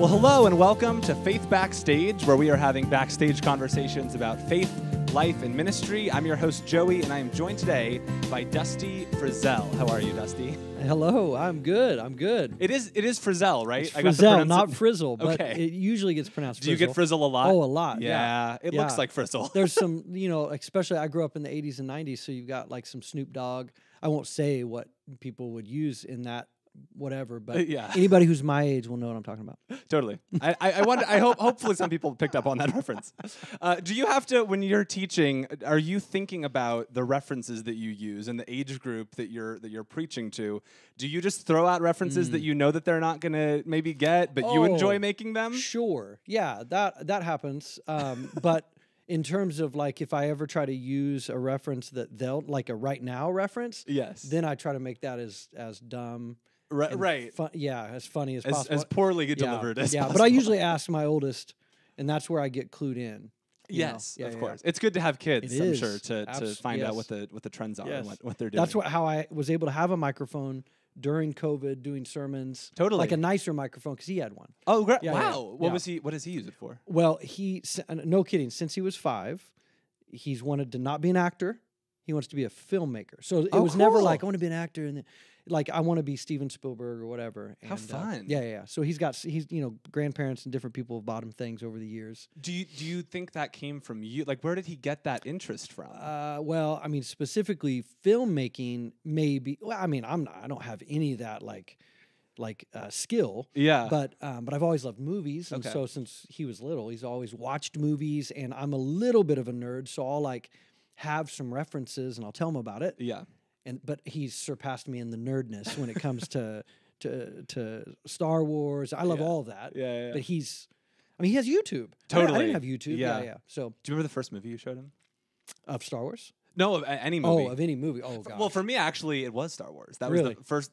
Well, hello and welcome to Faith Backstage, where we are having backstage conversations about faith, life, and ministry. I'm your host, Joey, and I am joined today by Dusty Frizzell. How are you, Dusty? Hello, I'm good. It is Frizzell, right? It's Frizzell, not Frizzle, but okay. It usually gets pronounced Frizzle. Do you get Frizzle a lot? Oh, a lot, yeah. It looks like Frizzle. There's some, especially I grew up in the 80s and 90s, so you've got like some Snoop Dogg. I won't say what people would use in that whatever, but anybody who's my age will know what I'm talking about. Totally. I wonder. Hopefully some people picked up on that reference. Do you have to, when you're teaching, are you thinking about the references that you use and the age group that you're preaching to? Do you just throw out references that you know that they're not going to maybe get, but you enjoy making them? Sure. Yeah, that happens. But in terms of like if I ever try to use a reference that they'll like a right now reference, then I try to make that as dumb. Right. As funny as possible. As poorly delivered as possible. But I usually ask my oldest, and that's where I get clued in. Yes, of course. It's good to have kids, I'm sure, to find out what the trends are and what they're doing. That's how I was able to have a microphone during COVID doing sermons. Totally. Like a nicer microphone, because he had one. Oh, great. Yeah, wow. What does he use it for? Well, no kidding, since he was 5, he's wanted to not be an actor. He wants to be a filmmaker. So it was never like, I want to be an actor and like I want to be Steven Spielberg or whatever. How fun! So he's grandparents and different people have bought him things over the years. Do you think that came from you? Like, where did he get that interest from? Well, I mean, specifically filmmaking, maybe. Well, I mean, I don't have any of that like skill. Yeah. But I've always loved movies, and so since he was little, he's always watched movies, and I'm a little bit of a nerd, so I'll like have some references and I'll tell him about it. Yeah. But he's surpassed me in the nerdness when it comes to Star Wars. I love all of that. Yeah. But he has YouTube. Totally. I didn't have YouTube. Yeah. So do you remember the first movie you showed him? Of Star Wars? No, of any movie. Oh, of any movie. Oh, gosh. Well, for me, actually, it was Star Wars. That was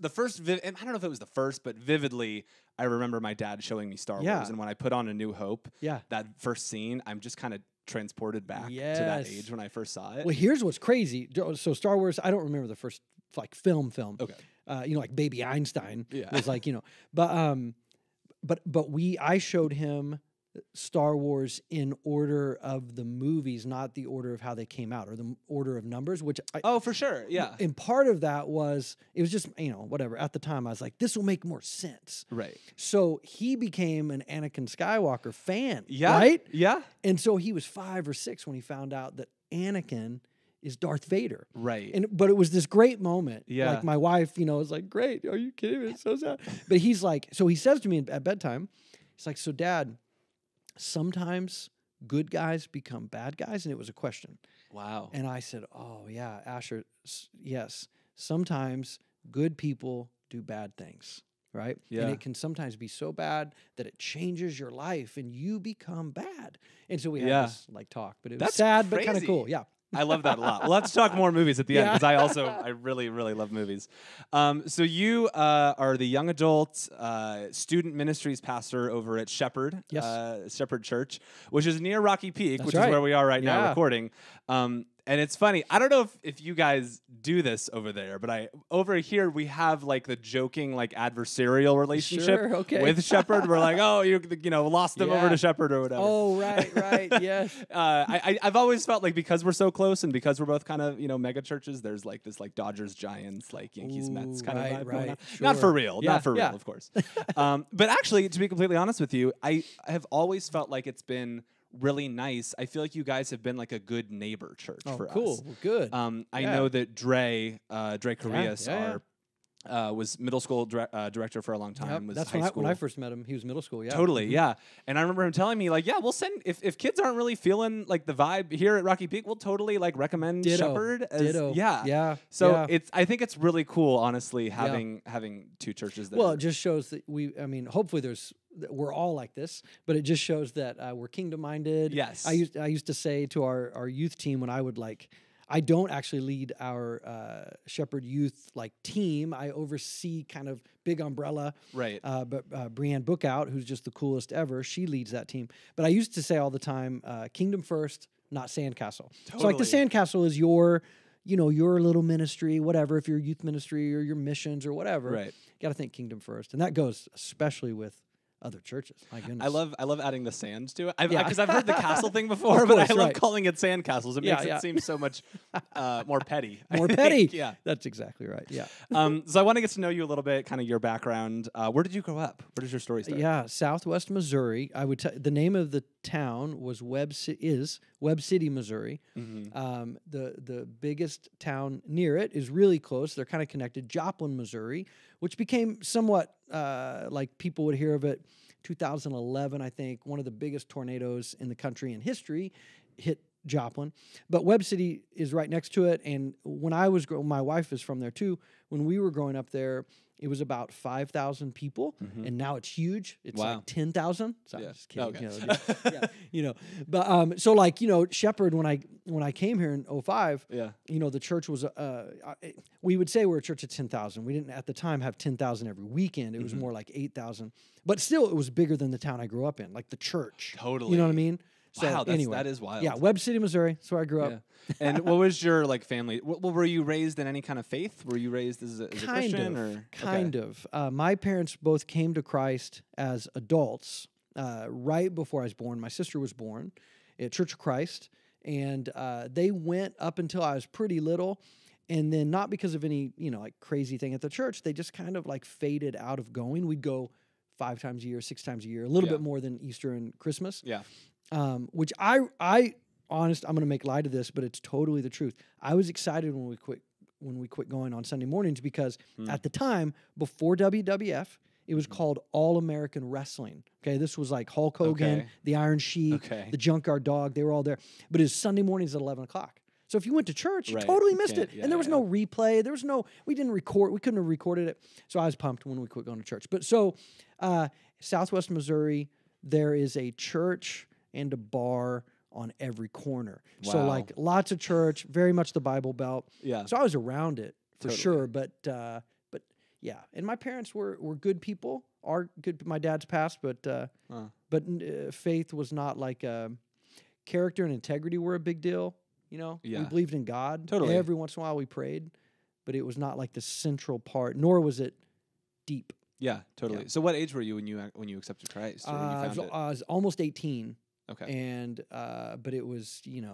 the first. I don't know if it was the first, but vividly, I remember my dad showing me Star Wars. And when I put on A New Hope, that first scene, I'm just kind of transported back to that age when I first saw it. Well, here's what's crazy. So Star Wars, I don't remember the first like film. Okay. Like Baby Einstein was like, but I showed him Star Wars in order of the movies, not the order of how they came out or the order of numbers, which for sure. Yeah. And part of that was, it was just, whatever. At the time I was like, this will make more sense. Right. So he became an Anakin Skywalker fan. Yeah. Right? Yeah. And so he was 5 or 6 when he found out that Anakin is Darth Vader. Right. But it was this great moment. Yeah. Like my wife, was like, great. Are you kidding me? It's so sad. But he's like, so he says to me at bedtime, he's like, so Dad, sometimes good guys become bad guys, and it was a question. Wow. And I said, oh, yeah, Asher, yes. Sometimes good people do bad things, right? Yeah. And it can sometimes be so bad that it changes your life, and you become bad. And so we had this talk, but it was sad, but kind of cool. Yeah. I love that a lot. Well, let's talk more movies at the end, because I really, really love movies. So you are the young adult student ministries pastor over at Shepherd, Shepherd Church, which is near Rocky Peak, which is where we are right now recording. And it's funny. I don't know if you guys do this over there, but over here we have like the joking adversarial relationship with Shepherd. We're like, oh, you lost them over to Shepherd or whatever. Oh, right, yes. I've always felt like because we're so close and because we're both kind of mega churches, there's like this Dodgers Giants Yankees Mets kind of vibe going on. Sure. Not for real, of course. But actually, to be completely honest with you, I have always felt like it's been really nice. I feel like you guys have been like a good neighbor church for us. Cool. Well, good. I know that Dre Correas, was middle school director for a long time. Was that's high school. When I first met him. He was middle school. Yeah, totally. Yeah, and I remember him telling me we'll send if kids aren't really feeling like the vibe here at Rocky Peak, we'll totally recommend Shepherd. Yeah. So I think it's really cool, honestly, having 2 churches there. Well, it just shows that hopefully we're all like this, but it just shows that we're kingdom minded. Yes. I used to say to our youth team when I would I don't actually lead our Shepherd Youth team. I oversee kind of big umbrella. Right. But Brianne Bookout, who's just the coolest ever, she leads that team. But I used to say all the time, kingdom first, not sandcastle. Totally. So the sandcastle is your little ministry, whatever, if you're youth ministry or your missions or whatever. Right. You got to think kingdom first. And that goes especially with other churches. My goodness. I love adding the sand to it. Yeah. Because I've heard the castle thing before, Of but course, I love right. calling it sand castles. It makes Yeah. it seem so much more petty. I More think. petty. Yeah. That's exactly right. Yeah. So I want to get to know you a little bit, kind of your background. Where did you grow up? Where does your story start? Yeah, Southwest Missouri. I would the name of the town was Webb City, Missouri. Mm-hmm. The biggest town near it is really close. They're kind of connected. Joplin, Missouri, which became somewhat like people would hear of it. 2011, I think, one of the biggest tornadoes in the country in history hit Joplin. But Webb City is right next to it. And when I was my wife is from there too. When we were growing up there, it was about 5,000 people, and now it's huge. It's like 10,000. So I'm just kidding. Okay. But so like Shepherd, when I came here in 2005, the church was we would say we're a church of 10,000. We didn't at the time have 10,000 every weekend. It was more like 8,000. But still, it was bigger than the town I grew up in, like the church. Totally. You know what I mean? So wow, that is wild. Yeah, Webb City, Missouri. That's where I grew up. And what was your family? Well, were you raised in any kind of faith? Were you raised as a Christian? Kind of. My parents both came to Christ as adults right before I was born. My sister was born at Church of Christ, and they went up until I was pretty little. And then not because of any like crazy thing at the church, they just kind of like faded out of going. We'd go 5 times a year, 6 times a year, a little bit more than Easter and Christmas. Yeah. Which I'm going to make light of this, but it's totally the truth. I was excited when we quit going on Sunday mornings because at the time, before WWF, it was called All American Wrestling. Okay, this was like Hulk Hogan, the Iron Sheik, the Junkyard Dog. They were all there. But it was Sunday mornings at 11 o'clock. So if you went to church, you totally missed it. And there was no replay. There was we didn't record. We couldn't have recorded it. So I was pumped when we quit going to church. But so Southwest Missouri, there is a church and a bar on every corner. Wow. So like lots of church, very much the Bible Belt. Yeah. So I was around it for sure. But yeah. And my parents were good people. Are good. My dad's passed, but faith was not like character and integrity were a big deal. We believed in God. Totally. Every once in a while we prayed, but it was not like the central part, nor was it deep. Yeah, totally. Yeah. So what age were you when you accepted Christ? Or when you found it? I was almost 18. Okay. And but it was, it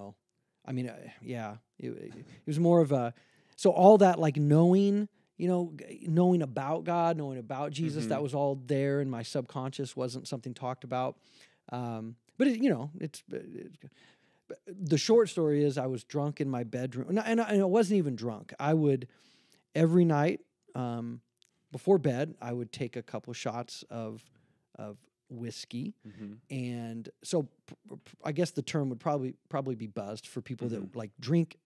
was more of a, so all that like knowing about God, knowing about Jesus, that was all there in my subconscious, wasn't something talked about. But the short story is I was drunk in my bedroom, and I wasn't even drunk. I would every night before bed, I would take a couple shots of whiskey, and so I guess the term would probably be buzzed for people that like drink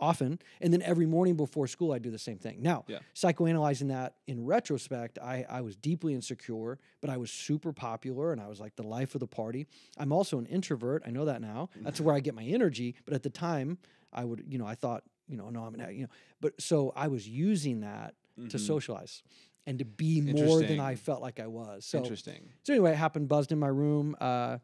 often, and then every morning before school I do the same thing. Now, psychoanalyzing that in retrospect, I was deeply insecure, but I was super popular, and I was like the life of the party. I'm also an introvert. I know that now. That's where I get my energy. But at the time, I would, I thought, no, I'm, but so I was using that to socialize and to be more than I felt like I was. So interesting. So anyway, it happened, buzzed in my room. I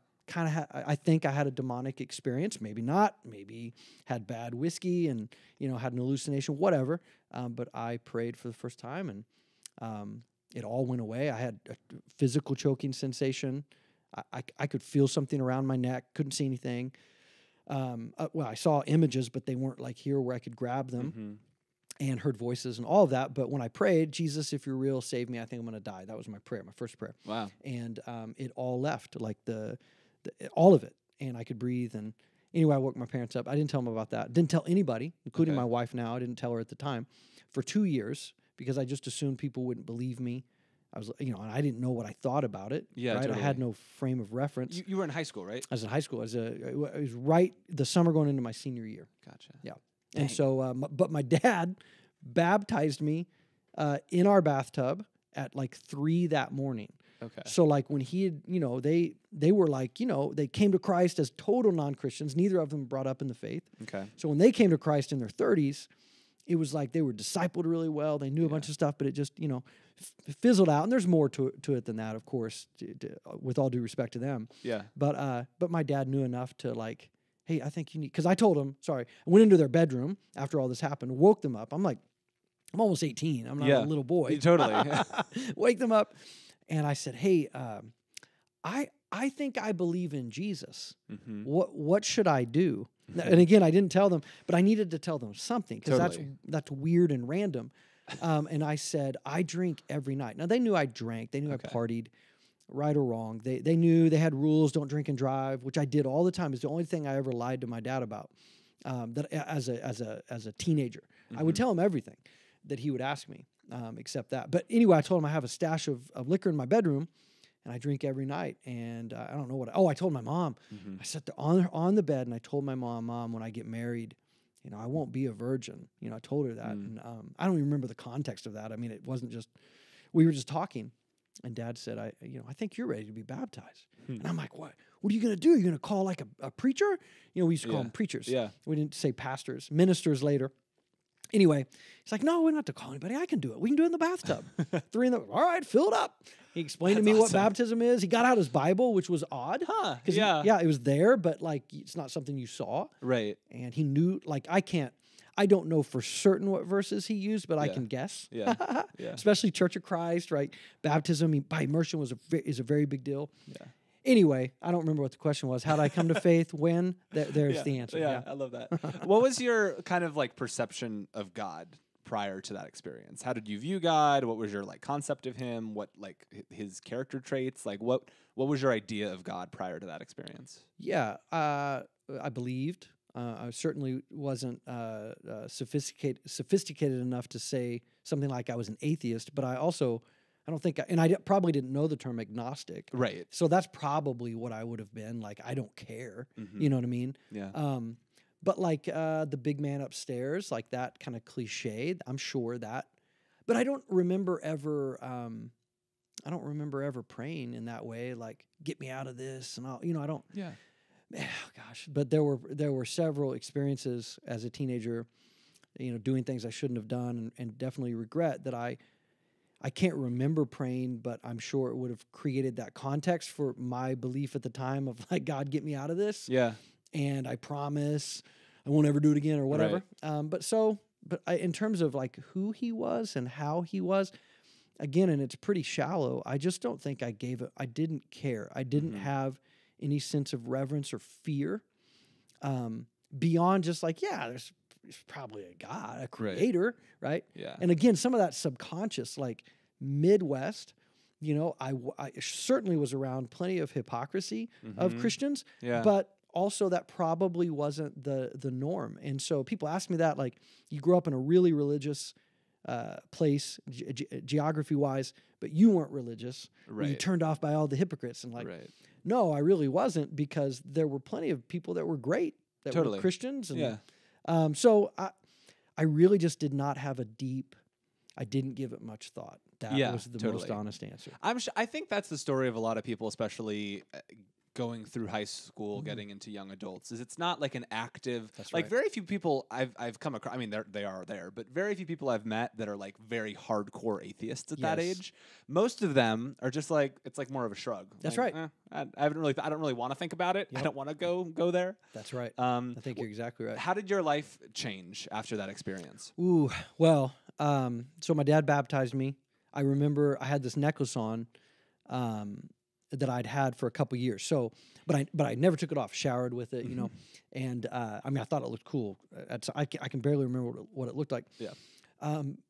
think I had a demonic experience. Maybe not. Maybe had bad whiskey and had an hallucination. Whatever. But I prayed for the first time, and it all went away. I had a physical choking sensation. I could feel something around my neck. Couldn't see anything. Well, I saw images, but they weren't like here where I could grab them. And heard voices and all of that. But when I prayed, Jesus, if you're real, save me. I think I'm going to die. That was my prayer, my first prayer. Wow. And it all left, like all of it. And I could breathe. And anyway, I woke my parents up. I didn't tell them about that. Didn't tell anybody, including my wife now. I didn't tell her at the time for 2 years because I just assumed people wouldn't believe me. I was, and I didn't know what I thought about it. Yeah, right? Totally. I had no frame of reference. You were in high school, right? I was in high school. It was right the summer going into my senior year. Gotcha. Yeah. Dang. And so, but my dad baptized me in our bathtub at like 3 that morning. Okay. So like when he had, they were like, they came to Christ as total non-Christians. Neither of them brought up in the faith. Okay. So when they came to Christ in their 30s, it was like they were discipled really well. They knew a bunch of stuff, but it just, fizzled out. And there's more to it than that, of course, with all due respect to them. Yeah. But my dad knew enough to like, hey, I think you need, because I told him, I went into their bedroom after all this happened, woke them up. I'm almost 18. I'm not a little boy. Totally. Wake them up. And I said, hey, I think I believe in Jesus. Mm-hmm. What should I do? And again, I didn't tell them, but I needed to tell them something because that's weird and random. And I said, I drink every night. Now, they knew I drank. They knew I partied, right or wrong. They knew they had rules, don't drink and drive, which I did all the time. It's the only thing I ever lied to my dad about. That as a teenager, I would tell him everything that he would ask me, except that. But anyway, I told him I have a stash of liquor in my bedroom, and I drink every night. And I don't know what. I told my mom. I sat there on the bed, and I told my mom, when I get married, I won't be a virgin. I told her that, and I don't even remember the context of that. I mean, it wasn't just we were just talking, and Dad said, I think you're ready to be baptized. And I'm like, what? What are you going to do? You're going to call like a preacher? We used to call them preachers. Yeah. We didn't say pastors, ministers later. Anyway, he's like, no, we don't have to call anybody. I can do it. We can do it in the bathtub. All right, fill it up. He explained to me what baptism is. He got out his Bible, which was odd. Huh, yeah. It was there, but like it's not something you saw. Right. And he knew, like, I don't know for certain what verses he used, but I can guess. Yeah. Especially Church of Christ, right? Baptism by immersion is a very big deal. Yeah. Anyway, I don't remember what the question was. How did I come to faith? When? There's the answer. Yeah, I love that. What was your kind of like perception of God prior to that experience? How did you view God? What was your like concept of him? What like his character traits? Like what was your idea of God prior to that experience? Yeah, I believed. I certainly wasn't sophisticated enough to say something like I was an atheist, but I don't think, I probably didn't know the term agnostic. Right. So that's probably what I would have been, like, I don't care. You know what I mean? Yeah. But like the big man upstairs, like that kind of cliche, I'm sure that. But I don't remember ever praying in that way, like, get me out of this, and I don't. Yeah. Oh, gosh. But there were several experiences as a teenager, doing things I shouldn't have done, and definitely regret that I can't remember praying, but I'm sure it would have created that context for my belief at the time of like, God, get me out of this. Yeah. And I promise I won't ever do it again or whatever. Right. In terms of like who he was and how he was, again, and it's pretty shallow, I just don't think I didn't care. I didn't have any sense of reverence or fear beyond just like, there's probably a God, a creator, right? Yeah. And again, some of that subconscious, like Midwest, I certainly was around plenty of hypocrisy of Christians, but also that probably wasn't the norm. And so people ask me that, like, you grew up in a really religious place, geography-wise, but you weren't religious. Right. You turned off by all the hypocrites. And like, no, I really wasn't, because there were plenty of people that were great, that were Christians. And, so I really just did not have I didn't give it much thought. That was the most honest answer. I think that's the story of a lot of people, especially going through high school, getting into young adults, is it's not like an active, very few people I've come across, I mean, they are there, but very few people I've met that are like very hardcore atheists at that age. Most of them are just like, it's like more of a shrug. That's like, right. I don't really want to think about it. Yep. I don't want to go there. That's right. I think you're exactly right. How did your life change after that experience? Ooh, well, so my dad baptized me. I remember I had this necklace on, that I'd had for a couple years. So, but I never took it off. Showered with it, and I thought it looked cool. I can barely remember what it looked like. Yeah.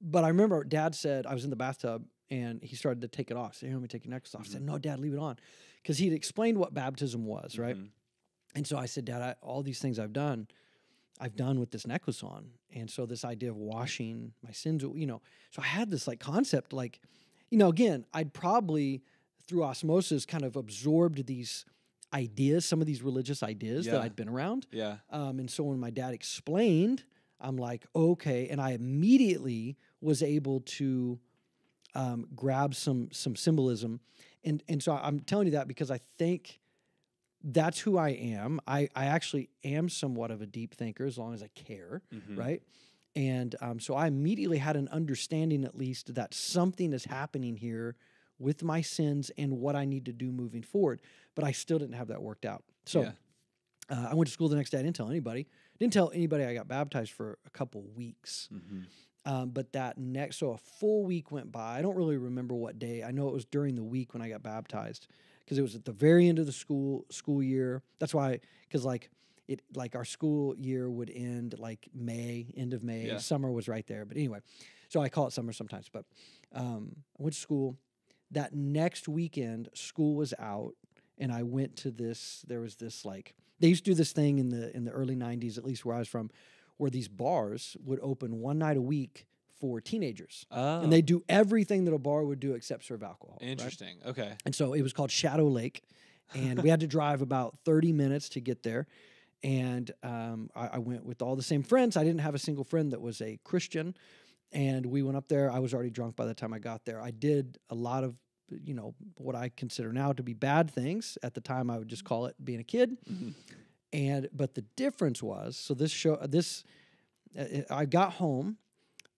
But I remember Dad said, I was in the bathtub and he started to take it off. So, let me take your necklace off. I said, no, Dad, leave it on, because he'd explained what baptism was, right? And so I said, Dad, all these things I've done with this necklace on, and so this idea of washing my sins, So I had this like concept, like, again, I'd probably, through osmosis, kind of absorbed these ideas, some of these religious ideas that I'd been around. Yeah. And so when my dad explained, I'm like, okay. And I immediately was able to grab some symbolism. And so I'm telling you that because I think that's who I am. I actually am somewhat of a deep thinker, as long as I care, right? And so I immediately had an understanding, at least, that something is happening here with my sins and what I need to do moving forward. But I still didn't have that worked out. So I went to school the next day. I didn't tell anybody. I got baptized for a couple weeks. But so a full week went by. I don't really remember what day. I know it was during the week when I got baptized. because it was at the very end of the school year. That's why, because like our school year would end like end of May. Yeah. Summer was right there. But anyway, so I call it summer sometimes. But I went to school. That next weekend, school was out, and I went to this. There was this like they used to do this thing in the early '90s, at least where I was from, where these bars would open one night a week for teenagers. Oh. And they do everything that a bar would do except serve alcohol. Interesting. Right? Okay. And so it was called Shadow Lake, and we had to drive about 30 minutes to get there. And I went with all the same friends. I didn't have a single friend that was a Christian. And we went up there. I was already drunk by the time I got there. I did a lot of, what I consider now to be bad things. At the time, I would just call it being a kid. Mm-hmm. But the difference was, I got home,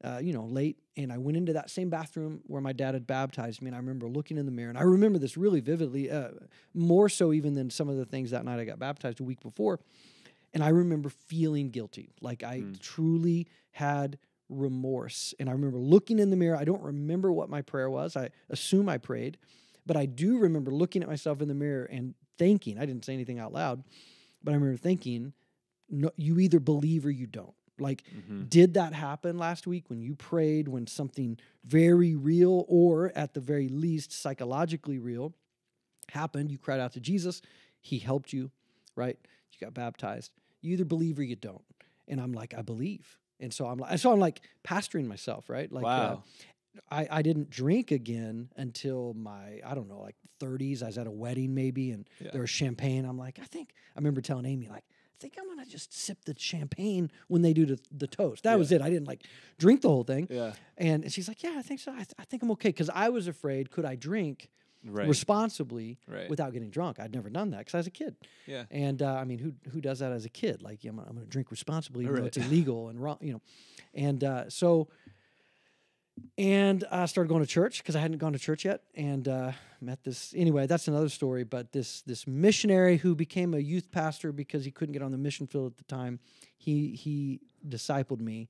late, and I went into that same bathroom where my dad had baptized me. And I remember looking in the mirror, and I remember this really vividly, more so even than some of the things that night I got baptized a week before. And I remember feeling guilty, like I truly had remorse. And I remember looking in the mirror. I don't remember what my prayer was. I assume I prayed, but I do remember looking at myself in the mirror and thinking, I didn't say anything out loud, but I remember thinking, no, you either believe or you don't. Like, did that happen last week when you prayed, when something very real, or at the very least psychologically real happened? You cried out to Jesus. He helped you, right? You got baptized. You either believe or you don't. And I'm like, I believe. And so I'm like pastoring myself, right? Like, wow. I didn't drink again until my, I don't know, like 30s. I was at a wedding maybe, and there was champagne. I'm like, I remember telling Amy, like, I think I'm going to just sip the champagne when they do the toast. That was it. I didn't like drink the whole thing. Yeah. And she's like, yeah, I think so. I think I'm okay. Because I was afraid, could I drink responsibly without getting drunk? I'd never done that because I was a kid. Yeah. And I mean, who does that as a kid? Like, I'm going to drink responsibly, even though it's illegal and wrong, And And I started going to church because I hadn't gone to church yet, and met this. Anyway, that's another story. But this missionary who became a youth pastor because he couldn't get on the mission field at the time, he discipled me,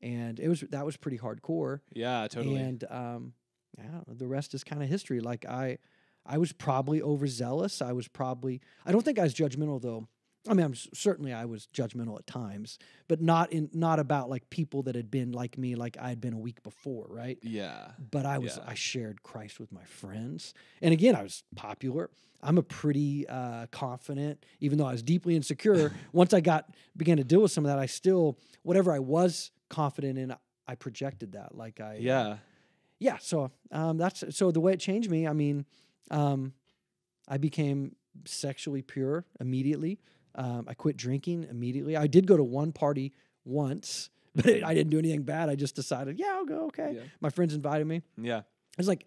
and that was pretty hardcore. Yeah, totally. And the rest is kind of history. Like I was probably overzealous. I don't think I was judgmental though. I mean, certainly I was judgmental at times, but not about like people that had been like me, like I had been a week before, right? Yeah. But I shared Christ with my friends. And again, I was popular. I'm a pretty confident, even though I was deeply insecure. Once I began to deal with some of that, I still, whatever I was confident in, I projected that. Like so so the way it changed me, I mean, I became sexually pure immediately. I quit drinking immediately. I did go to one party once, but I didn't do anything bad. I just decided, I'll go. Okay. Yeah. My friends invited me. Yeah. It was like,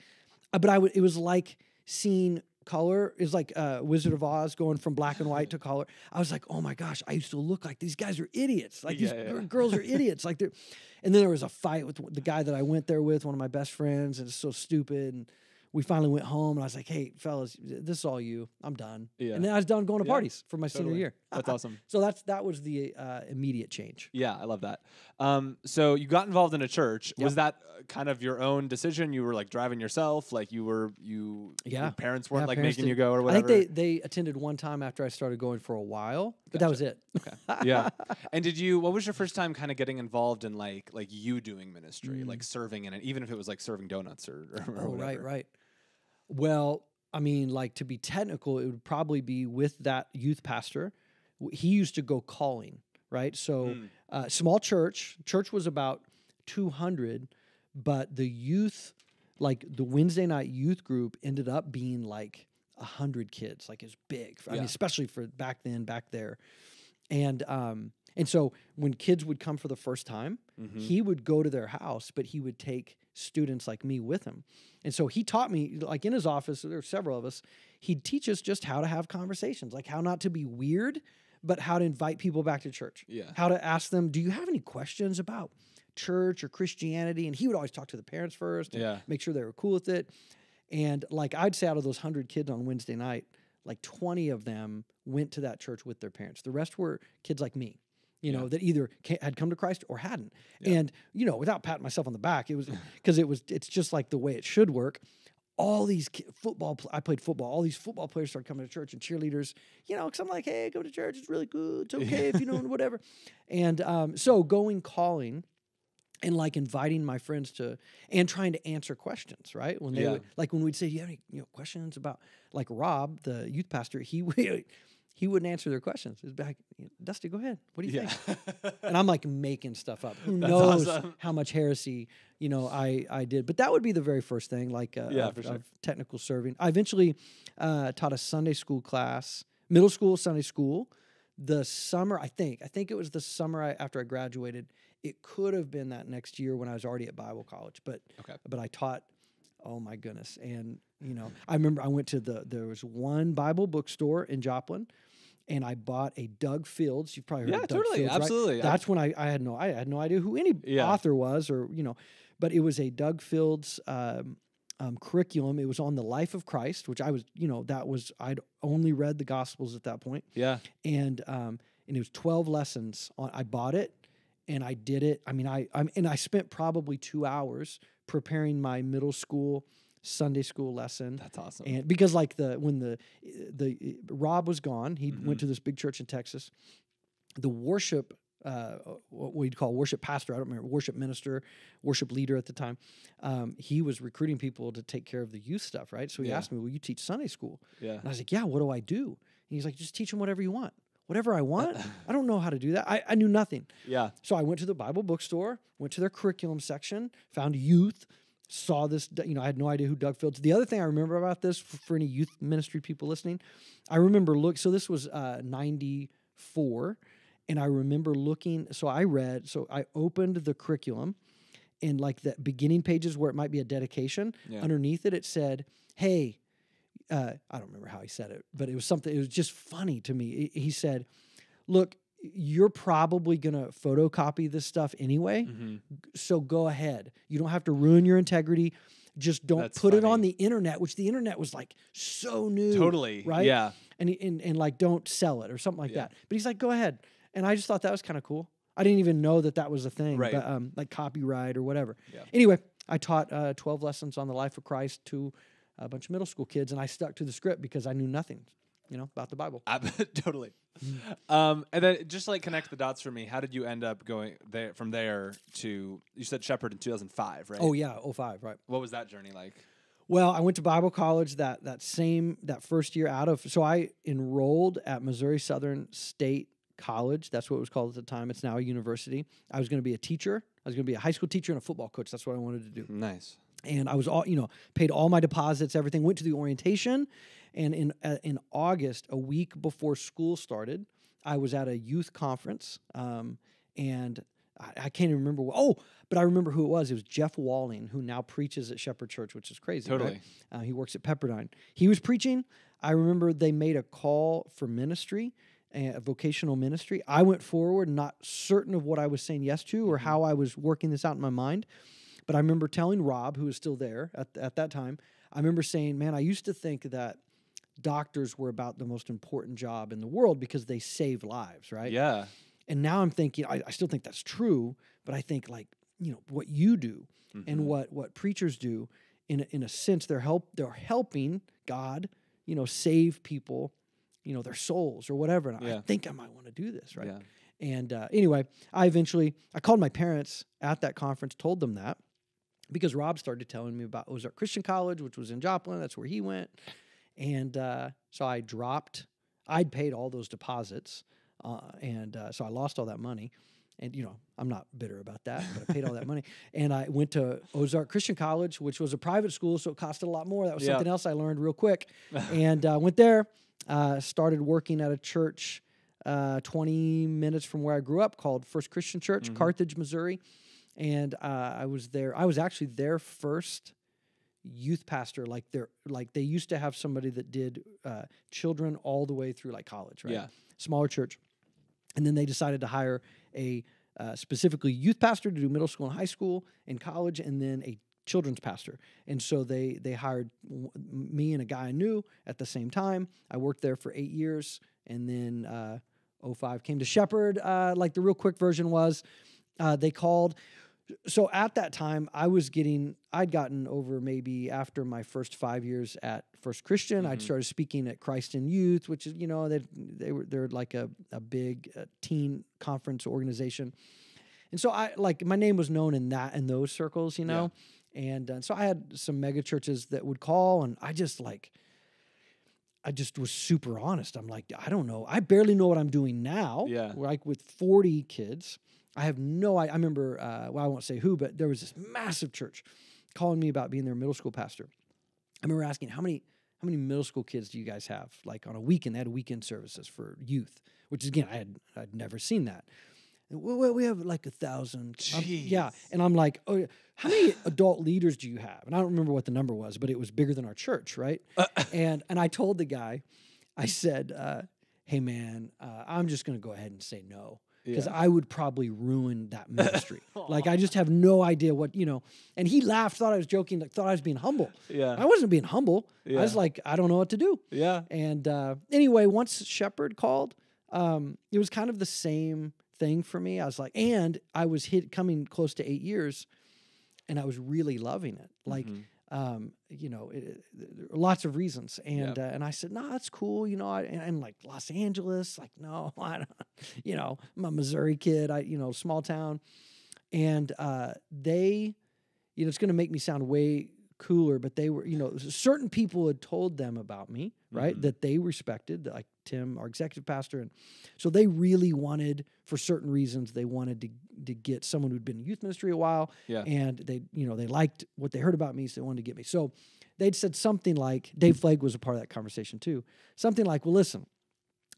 it was like seeing color. It was like Wizard of Oz going from black and white to color. I was like, oh my gosh, I used to look like these guys are idiots. Like these girls are idiots. Like and then there was a fight with the guy that I went there with, one of my best friends, and it's so stupid. And we finally went home, and I was like, hey, fellas, this is all you. I'm done. Yeah. And then I was done going to parties for my senior year. That's awesome. So that was the immediate change. Yeah, I love that. So you got involved in a church. Yep. Was that kind of your own decision? You were like driving yourself? Like your parents weren't making you go or whatever? I think they attended one time after I started going for a while, but that was it. Okay. Yeah. And what was your first time kind of getting involved in like you doing ministry, like serving in it, even if it was like serving donuts or whatever? Right. Well, I mean, like to be technical, it would probably be with that youth pastor. He used to go calling, right? So small church was about 200, but the youth, like the Wednesday night youth group ended up being like 100 kids. Like it's big. I mean, especially for back there. And so when kids would come for the first time, he would go to their house, but he would take students like me with him. And so he taught me, like in his office, there were several of us, he'd teach us just how to have conversations, like how not to be weird, but how to invite people back to church. Yeah. How to ask them, do you have any questions about church or Christianity? And he would always talk to the parents first and make sure they were cool with it. And like I'd say out of those 100 kids on Wednesday night, like 20 of them went to that church with their parents. The rest were kids like me. That either had come to Christ or hadn't. Yeah. And, without patting myself on the back, it was because it's just like the way it should work. all these I played football. All these football players started coming to church and cheerleaders, because I'm like, hey, go to church. It's really good. It's okay if you don't, whatever. And so calling, and like inviting my friends and trying to answer questions, right? When they would, like when we'd say, you have any questions about, like Rob, the youth pastor, he wouldn't answer their questions. He'd be like, Dusty, go ahead. What do you think? And I'm like making stuff up. Who knows how much heresy, I did. But that would be the very first thing, like of technical serving. I eventually taught a Sunday school class, middle school Sunday school. The summer, I think it was the summer after I graduated. It could have been that next year when I was already at Bible college, but I taught. Oh my goodness! And I remember I went to there was one Bible bookstore in Joplin, and I bought a Doug Fields. You've probably heard of Doug Fields, absolutely. Right? That's when I had no idea who any author was, or but it was a Doug Fields curriculum. It was on the life of Christ, which I was I'd only read the Gospels at that point. Yeah, and it was 12 lessons. I bought it. And I did it. I mean, I spent probably 2 hours preparing my middle school Sunday school lesson. That's awesome. And because like when the Rob was gone, he went to this big church in Texas. The worship, what we'd call worship pastor, I don't remember, worship minister, worship leader at the time. He was recruiting people to take care of the youth stuff, right? So he asked me, "Will you teach Sunday school?" Yeah. And I was like, "Yeah. What do I do?" And he's like, "Just teach them whatever you want." Whatever I want? I don't know how to do that. I knew nothing. Yeah. So I went to the Bible bookstore, went to their curriculum section, found youth, saw this, I had no idea who Doug Fields. The other thing I remember about this, for any youth ministry people listening, I remember so this was 94, and I remember looking, so I opened the curriculum, and like the beginning pages where it might be a dedication, underneath it said, hey, I don't remember how he said it, but it was something, it was just funny to me. He said, look, you're probably going to photocopy this stuff anyway, so go ahead. You don't have to ruin your integrity. Just don't put it on the internet, which the internet was like so new. Totally. Right? Yeah. And like, don't sell it or something like that. But he's like, go ahead. And I just thought that was kind of cool. I didn't even know that was a thing, right. But like copyright or whatever. Yeah. Anyway, I taught 12 lessons on the life of Christ to a bunch of middle school kids, and I stuck to the script because I knew nothing, about the Bible. Totally. And then just like connect the dots for me. How did you end up going there from there to, you said Shepherd in 2005, right? Oh yeah, 05, right. What was that journey like? Well, I went to Bible college that first year so I enrolled at Missouri Southern State College. That's what it was called at the time. It's now a university. I was going to be a teacher. I was going to be a high school teacher and a football coach. That's what I wanted to do. Nice. And I was paid all my deposits, everything. Went to the orientation, and in August, a week before school started, I was at a youth conference, and I can't even remember. But I remember who it was. It was Jeff Walling, who now preaches at Shepherd Church, which is crazy. Totally. Right? He works at Pepperdine. He was preaching. I remember they made a call for ministry, a vocational ministry. I went forward, not certain of what I was saying yes to or how I was working this out in my mind. But I remember telling Rob, who was still there at that time, I remember saying, man, I used to think that doctors were about the most important job in the world because they save lives, right? Yeah. And now I'm thinking, I still think that's true, but I think like, what you do and what preachers do, in a sense, they're helping God, save people, their souls or whatever. And I think I might want to do this, right? Yeah. And anyway, I called my parents at that conference, told them that, because Rob started telling me about Ozark Christian College, which was in Joplin. That's where he went. And so I'd paid all those deposits. So I lost all that money. And, I'm not bitter about that, but I paid all that money. And I went to Ozark Christian College, which was a private school, so it costed a lot more. That was something else I learned real quick. And went there, started working at a church 20 minutes from where I grew up called First Christian Church, Carthage, Missouri. And I was there. I was actually their first youth pastor. Like they used to have somebody that did children all the way through like college, right? Yeah. Smaller church. And then they decided to hire a specifically youth pastor to do middle school and high school and college, and then a children's pastor. And so they hired me and a guy I knew at the same time. I worked there for 8 years, and then 05 came to Shepherd. Like the real quick version was they called. So at that time, I'd gotten over maybe after my first 5 years at First Christian, I'd started speaking at Christ in Youth, which is, they're like a big teen conference organization. And so my name was known in those circles, And so I had some mega churches that would call, and I just was super honest. I'm like, I don't know. I barely know what I'm doing now. Yeah. Like with 40 kids. I have no idea. I remember, I won't say who, but there was this massive church calling me about being their middle school pastor. I remember asking, how many middle school kids do you guys have? Like on a weekend, they had weekend services for youth, which again, I'd never seen that. Well, we have like 1,000. Yeah. And I'm like, oh, how many adult leaders do you have? And I don't remember what the number was, but it was bigger than our church, right? And I told the guy, I said, hey, man, I'm just going to go ahead and say no. Because I would probably ruin that ministry. Like, I just have no idea what, And he laughed, thought I was joking, thought I was being humble. Yeah. I wasn't being humble. Yeah. I was like, I don't know what to do. Yeah. And anyway, once Shepherd called, it was kind of the same thing for me. I was like, and I was coming close to 8 years, and I was really loving it. Like, lots of reasons. And and I said, no, that's cool. And like Los Angeles, like, no, I don't, I'm a Missouri kid, small town. And they, it's going to make me sound way cooler, but they were, certain people had told them about me, right? That they respected, like Tim, our executive pastor. And so they really wanted, for certain reasons, they wanted to get someone who'd been in youth ministry a while. Yeah. And they liked what they heard about me, so they wanted to get me. So they'd said something like, Dave Flagg was a part of that conversation too. Something like, well, listen,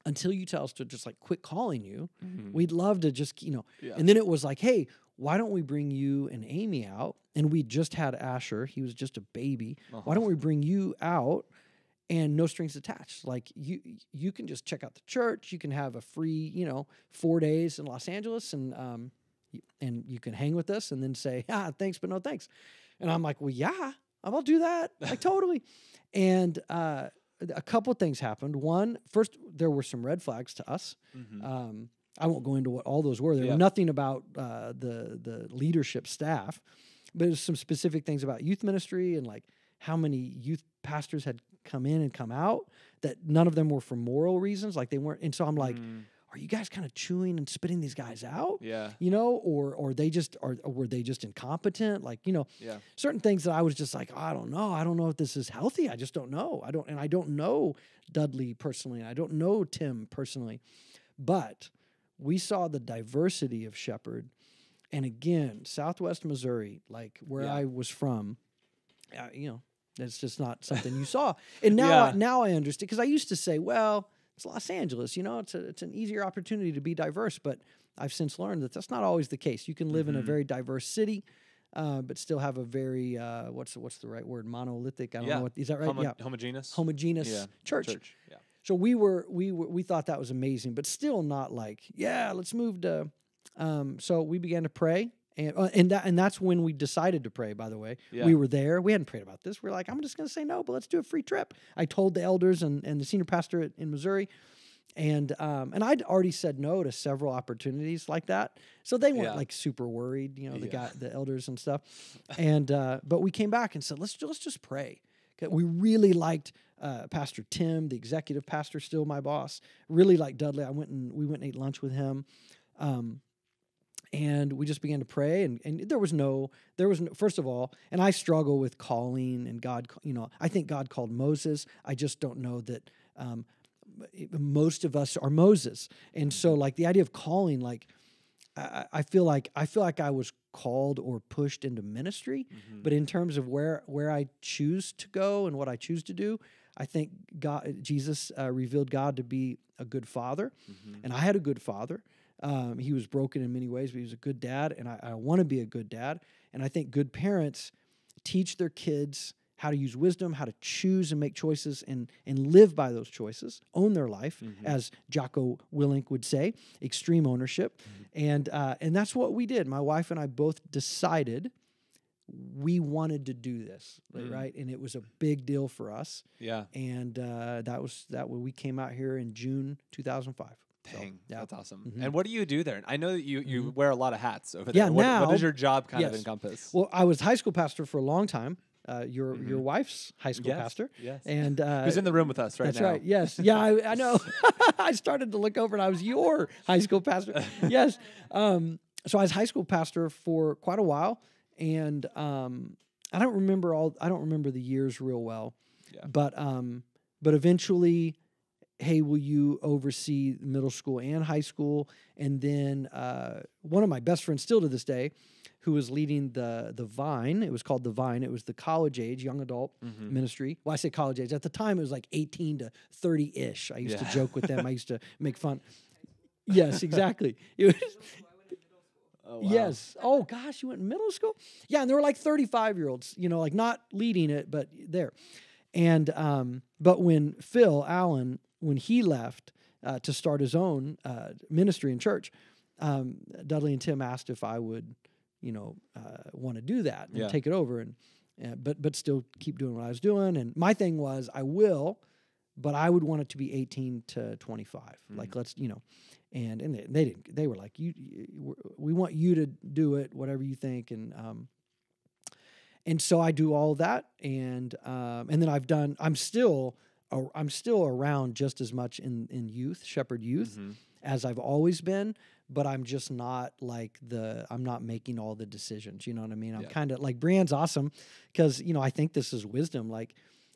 until you tell us to just like quit calling you, we'd love to just, And then it was like, hey, why don't we bring you and Amy out? And we just had Asher. He was just a baby. Why don't we bring you out and no strings attached? Like you can just check out the church. You can have a free, 4 days in Los Angeles and you can hang with us and then say, thanks, but no thanks. And I'm like, well, yeah, I'll do that. Like totally. And a couple of things happened. One, first, there were some red flags to us. I won't go into what all those were. There was nothing about the leadership staff, but there's some specific things about youth ministry and like how many youth pastors had come in and come out that none of them were for moral reasons. Like they weren't. And so I'm like, are you guys kind of chewing and spitting these guys out? Yeah. Or were they just incompetent? Like, certain things that I was just like, oh, I don't know. I don't know if this is healthy. I just don't know. I don't know Dudley personally. And I don't know Tim personally, but we saw the diversity of Shepherd. And again, Southwest Missouri, like where I was from, that's just not something you saw. And now I understand, because I used to say, well, it's Los Angeles, it's an easier opportunity to be diverse. But I've since learned that that's not always the case. You can live in a very diverse city, but still have a very, what's the right word? Monolithic. I don't know what, is that right? Homogeneous church. Yeah. So we thought that was amazing, but still not like, let's move to. So we began to pray, and that's when we decided to pray. By the way, we were there. We hadn't prayed about this. We're like, I'm just going to say no, but let's do a free trip. I told the elders and the senior pastor in Missouri, and I'd already said no to several opportunities like that. So they weren't like super worried, the elders and stuff. And but we came back and said, let's just pray. We really liked Pastor Tim, the executive pastor, still my boss. Really liked Dudley. We went and ate lunch with him. And we just began to pray, and there was no, first of all, and I struggle with calling and God, I think God called Moses. I just don't know that most of us are Moses. And so like the idea of calling, like I feel like I was called or pushed into ministry, but in terms of where I choose to go and what I choose to do, I think Jesus revealed God to be a good father, and I had a good father. He was broken in many ways, but he was a good dad, and I want to be a good dad. And I think good parents teach their kids how to use wisdom, how to choose and make choices and live by those choices, own their life, as Jocko Willink would say, extreme ownership. And that's what we did. My wife and I both decided we wanted to do this, right? And it was a big deal for us. Yeah. And that we came out here in June 2005. Dang, So, that's awesome. And what do you do there? I know that you wear a lot of hats over there. Yeah, what now, does your job kind of encompass? Well, I was high school pastor for a long time. Your wife's high school pastor. Yes. And who's in the room with us right now? That's right. Yes. Yeah, I know. I started to look over and I was your high school pastor. Yes. So I was high school pastor for quite a while, and I don't remember the years real well. Yeah. But eventually, hey, will you oversee middle school and high school? And then one of my best friends still to this day, who was leading the Vine. It was called the Vine. It was the college age, young adult ministry. Well, I say college age. At the time, it was like 18 to 30-ish. I used to joke with them. I used to make fun. Yes, exactly. It was. Oh, wow. Yes. Oh, gosh, you went in middle school? Yeah, and there were like 35-year-olds, like not leading it, but there. And but when Phil Allen, when he left to start his own ministry in church, Dudley and Tim asked if I would, want to do that and take it over, and but still keep doing what I was doing. And my thing was, I will, but I would want it to be 18 to 25. Like, let's, and they didn't. They were like, we want you to do it, whatever you think, and so I do all that, and then I'm still around just as much in youth, Shepherd Youth, as I've always been, but I'm just not like I'm not making all the decisions. You know what I mean? I'm kind of like, Brianne's awesome because, I think this is wisdom. Like,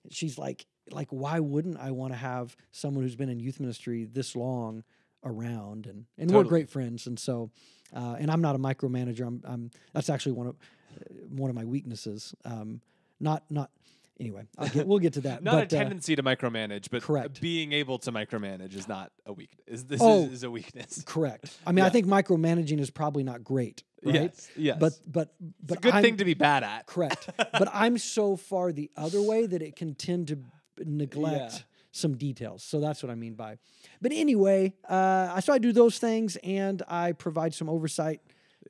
she's like, why wouldn't I want to have someone who's been in youth ministry this long around, and totally. We're great friends. And so, and I'm not a micromanager. That's actually one of my weaknesses. Anyway, we'll get to that. Not a tendency to micromanage, but correct. Being able to micromanage is not a weakness. This is a weakness. Correct. I mean, I think micromanaging is probably not great, right? Yes. But it's a good thing to be bad at. Correct. But I'm so far the other way that it can tend to neglect some details. So that's what I mean by. But anyway, so I do those things, and I provide some oversight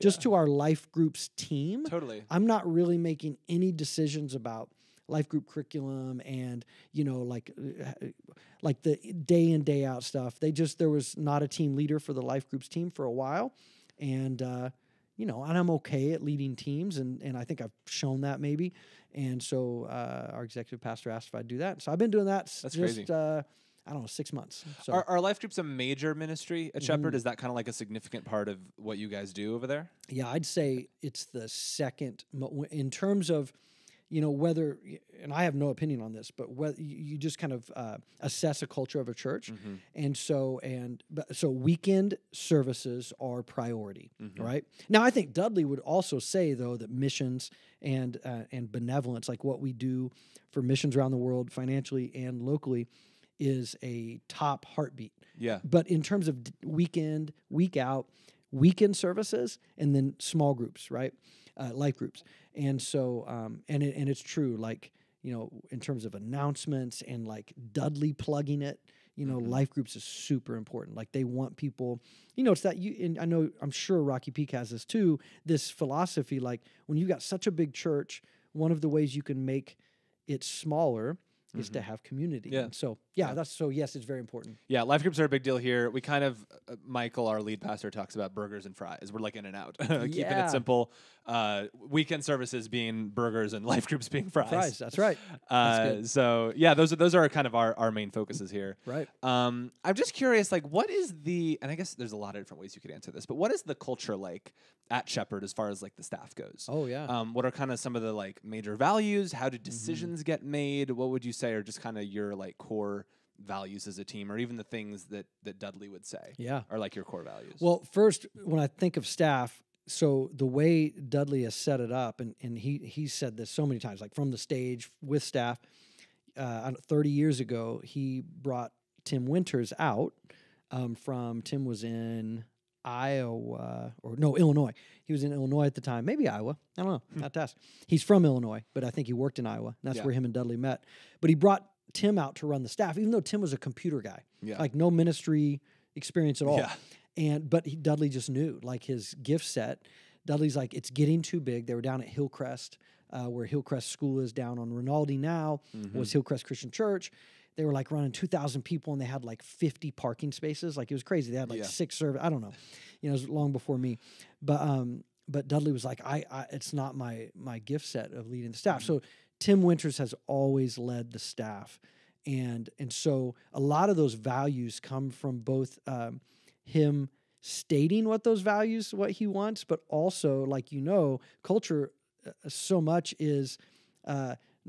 just to our life groups team. Totally. I'm not really making any decisions about life group curriculum and, like the day in, day out stuff. There was not a team leader for the life groups team for a while. And, and I'm okay at leading teams. And I think I've shown that maybe. And so our executive pastor asked if I'd do that. So I've been doing that. That's just, crazy. I don't know, 6 months. So. Are life groups a major ministry at Shepherd? Is that kind of like a significant part of what you guys do over there? Yeah, I'd say it's the second in terms of, whether, and I have no opinion on this, but whether you just kind of assess a culture of a church. And so weekend services are priority, right? Now, I think Dudley would also say, though, that missions and benevolence, like what we do for missions around the world, financially and locally, is a top heartbeat. Yeah. But in terms of weekend, week out, weekend services, and then small groups, right? Life groups. And so, and it's true, like, in terms of announcements and like Dudley plugging it, life groups is super important. Like, they want people, it's that and I'm sure Rocky Peak has this too, this philosophy, like, when you got such a big church, one of the ways you can make it smaller is to have community. Yeah. And so, yes, it's very important. Yeah, life groups are a big deal here. We kind of, Michael, our lead pastor, talks about burgers and fries. We're like in and out, keeping it simple. Weekend services being burgers and life groups being fries. Fries, that's right. That's good. So, yeah, those are kind of our main focuses here. Right. I'm just curious, like, what is and I guess there's a lot of different ways you could answer this, but what is the culture like at Shepherd as far as like the staff goes? Oh, yeah. What are kind of some of the like major values? How do decisions get made? What would you say are just kind of your like core values as a team, or even the things that Dudley would say are like your core values? Well, first, when I think of staff, so the way Dudley has set it up, and he said this so many times, like from the stage with staff, 30 years ago, he brought Tim Winters out Tim was in Illinois. He was in Illinois at the time, maybe Iowa. I don't know. Not to ask. He's from Illinois, but I think he worked in Iowa. And that's where him and Dudley met. But he brought Tim out to run the staff, even though Tim was a computer guy, like no ministry experience at all. Yeah. But Dudley just knew, like, his gift set. Dudley's like, it's getting too big. They were down at Hillcrest, where Hillcrest School is down on Rinaldi now, was Hillcrest Christian Church. they were like running 2,000 people and they had like 50 parking spaces. Like it was crazy. They had like 6 service. I don't know. You know, it was long before me. But Dudley was like, it's not my gift set of leading the staff. So Tim Winters has always led the staff. And so a lot of those values come from both him stating what those values, what he wants, but also, like, culture so much is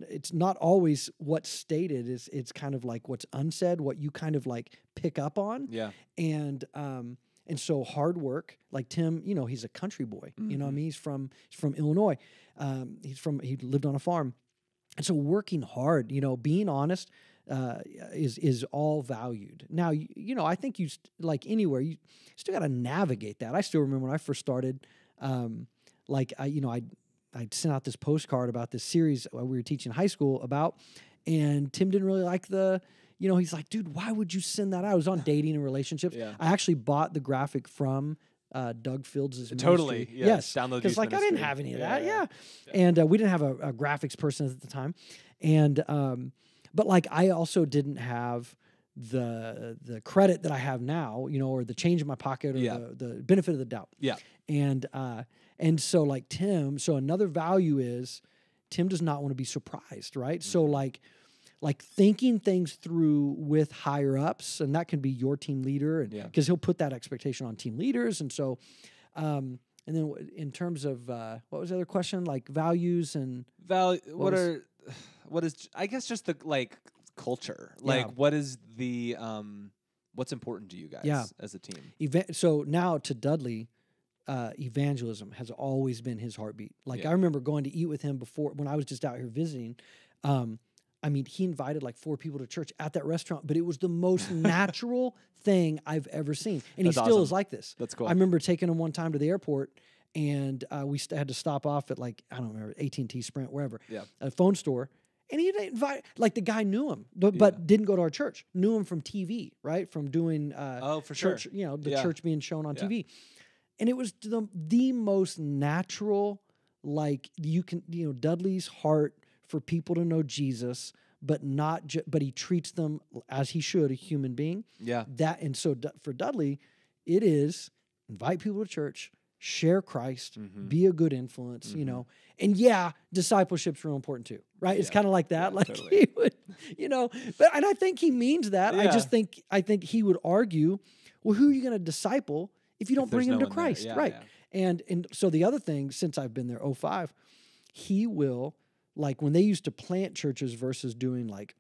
it's not always what's stated. It's kind of like what's unsaid, what you kind of like pick up on. Yeah. And so hard work, like Tim, he's a country boy. You know what I mean? He's from Illinois. He lived on a farm. And so working hard, being honest, is all valued. Now, I think like anywhere, you still got to navigate that. I still remember when I first started, I'd sent out this postcard about this series we were teaching high school about, and Tim didn't really like he's like, dude, why would you send that out? I was on dating and relationships. Yeah. I actually bought the graphic from Doug Fields' ministry. Totally. Yes. Download because I didn't have any of that. Yeah. And we didn't have a graphics person at the time. And, but like, I also didn't have the credit that I have now, or the change in my pocket or the benefit of the doubt. Yeah. And so like Tim, so another value is Tim does not want to be surprised, right? So like thinking things through with higher ups, and that can be your team leader, and because he'll put that expectation on team leaders. And so, and then in terms of what was the other question? Like values and what is I guess just the like culture, like what is the what's important to you guys as a team? So now to Dudley, evangelism has always been his heartbeat. Like I remember going to eat with him before when I was just out here visiting. I mean, he invited like 4 people to church at that restaurant, but it was the most natural thing I've ever seen. And That's he still awesome. is like this. That's cool. I remember taking him one time to the airport, and we had to stop off at like, I don't remember, AT&T, Sprint, wherever, a phone store. And he didn't invite, like the guy knew him, but didn't go to our church. Knew him from TV, right? From doing for church, sure. The church being shown on TV. And it was the most natural, like Dudley's heart for people to know Jesus, but but he treats them as he should, a human being. Yeah. And so for Dudley, it is invite people to church, share Christ, be a good influence, And discipleship's real important too, right? It's kind of like that. Like totally. He would, and I think he means that. Yeah. I think he would argue, well, who are you going to disciple if you don't bring him to Christ? Right. Yeah. And so the other thing, since I've been there 05, he will, like when they used to plant churches versus doing like,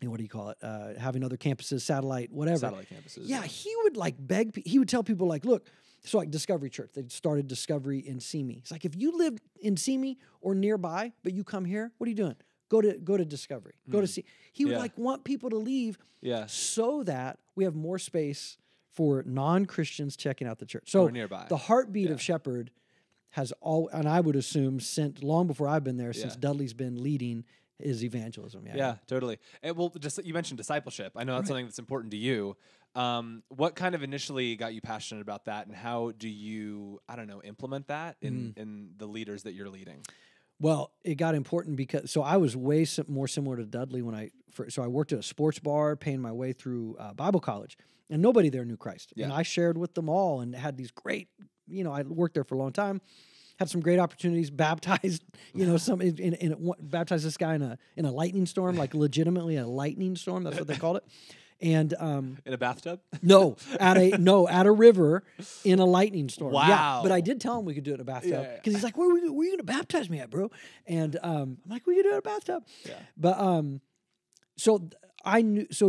what do you call it? Having other campuses, satellite, whatever. Satellite campuses. Yeah, he would like he would tell people like, look, so like Discovery Church, they started Discovery in Simi. It's like, if you live in Simi or nearby, but you come here, what are you doing? Go to Discovery. Go to see. He would like want people to leave so that we have more space for non-Christians checking out the church. So nearby. The heartbeat of Shepherd has and I would assume long before I've been there, since Dudley's been leading, is evangelism. Yeah, totally. And you mentioned discipleship. I know that's something that's important to you. What kind of initially got you passionate about that, and how do you, implement that in the leaders that you're leading? Well, it got important because I was way more similar to Dudley when I worked at a sports bar, paying my way through Bible college, and nobody there knew Christ. And I shared with them all, and had these great, I worked there for a long time, had some great opportunities, baptized, baptized this guy in a lightning storm, like legitimately a lightning storm. That's what they called it. And in a bathtub? No, at a river in a lightning storm. Wow. Yeah, but I did tell him we could do it in a bathtub, because he's like, where are you going to baptize me at, bro? And I'm like, we could do it in a bathtub. Yeah. But so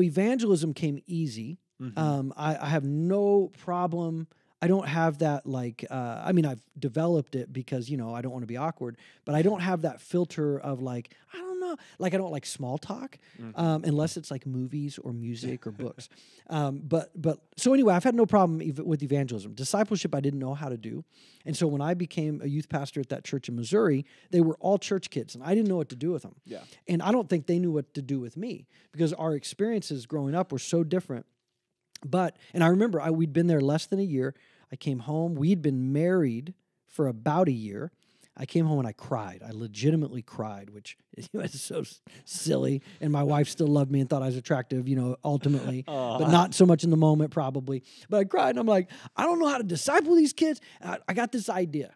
evangelism came easy. I have no problem. I don't have that I've developed it because, I don't want to be awkward, but I don't have that filter of like, I don't know, like I don't like small talk unless it's like movies or music or books. So anyway, I've had no problem with evangelism. Discipleship I didn't know how to do. And so when I became a youth pastor at that church in Missouri, they were all church kids, and I didn't know what to do with them. Yeah. And I don't think they knew what to do with me, because our experiences growing up were so different. And I remember we'd been there less than a year. I came home. We'd been married for about a year. I came home and I cried. I legitimately cried, which is so silly. And my wife still loved me and thought I was attractive, ultimately, but not so much in the moment, probably. But I cried, and I'm like, I don't know how to disciple these kids. I got this idea.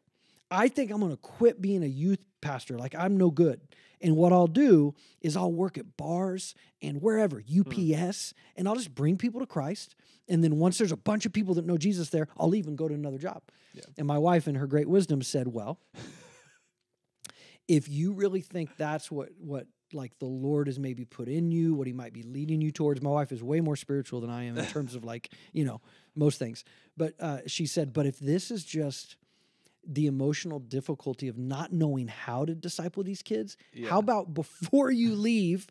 I think I'm going to quit being a youth pastor. Like, I'm no good. And what I'll do is I'll work at bars and wherever, UPS, and I'll just bring people to Christ. And then once there's a bunch of people that know Jesus there, I'll leave and go to another job. Yeah. And my wife, in her great wisdom, said, well, if you really think that's what like the Lord has maybe put in you, what he might be leading you towards. My wife is way more spiritual than I am in terms of most things. But she said, but if this is just the emotional difficulty of not knowing how to disciple these kids, how about before you leave,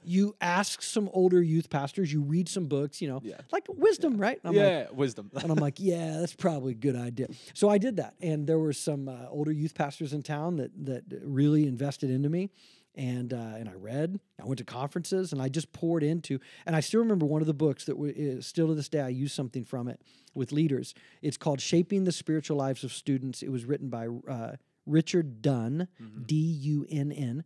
you ask some older youth pastors, you read some books, like wisdom, right? And I'm wisdom. And I'm like, that's probably a good idea. So I did that. And there were some older youth pastors in town that really invested into me. And I read, I went to conferences, and I just poured into, and I still remember one of the books that still to this day, I use something from it with leaders. It's called Shaping the Spiritual Lives of Students. It was written by Richard Dunn, D-U-N-N.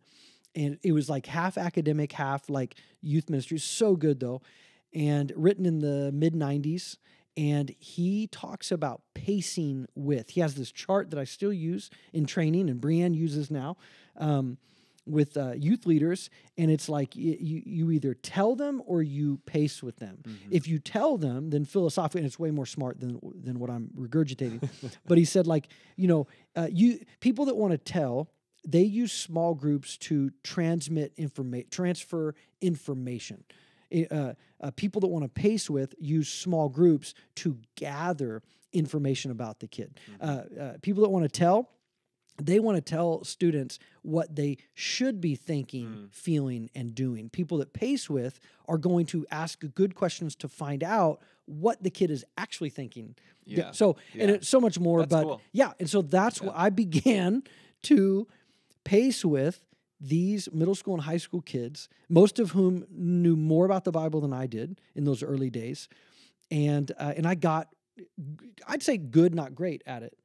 And it was like half academic, half like youth ministry. So good, though. And written in the mid-90s. And he talks about pacing with. He has this chart that I still use in training, and Brianne uses now, with youth leaders. And it's like you either tell them or you pace with them. Mm-hmm. If you tell them, then philosophically, and it's way more smart than what I'm regurgitating. But he said, people that want to tell, they use small groups to transfer information. People that want to pace with use small groups to gather information about the kid. People that want to tell, they want to tell students what they should be thinking, feeling, and doing. People that pace with are going to ask good questions to find out what the kid is actually thinking. Yeah. And it's so much more. That's cool. And so that's what I began to pace with these middle school and high school kids, most of whom knew more about the Bible than I did in those early days. And I got, I'd say good, not great at it.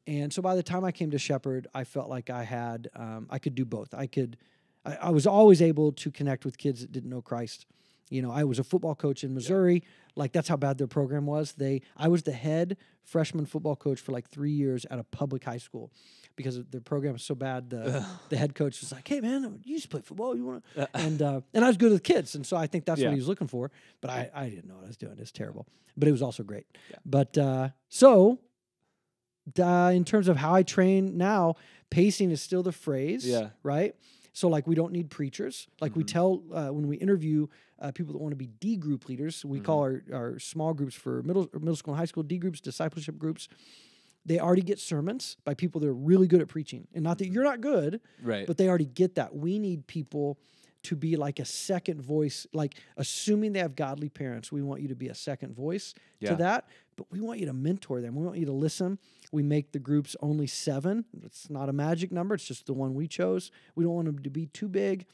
And so by the time I came to Shepherd, I felt like I could do both. I was always able to connect with kids that didn't know Christ. I was a football coach in Missouri. Like, that's how bad their program was. I was the head freshman football coach for like 3 years at a public high school because their program was so bad. The head coach was like, "Hey man, you used to play football. You want to?" And I was good with kids, and so I think that's what he was looking for. But I didn't know what I was doing. It's terrible, but it was also great. Yeah. But in terms of how I train now, pacing is still the phrase, right? So, like, we don't need preachers. Like, we tell, when we interview people that want to be D group leaders, we call our small groups for middle school and high school D groups, discipleship groups. They already get sermons by people that are really good at preaching. And not that you're not good, right? But they already get that. We need people to be like a second voice, like assuming they have godly parents. We want you to be a second voice to that, but we want you to mentor them. We want you to listen. We make the groups only 7. It's not a magic number. It's just the one we chose. We don't want them to be too big.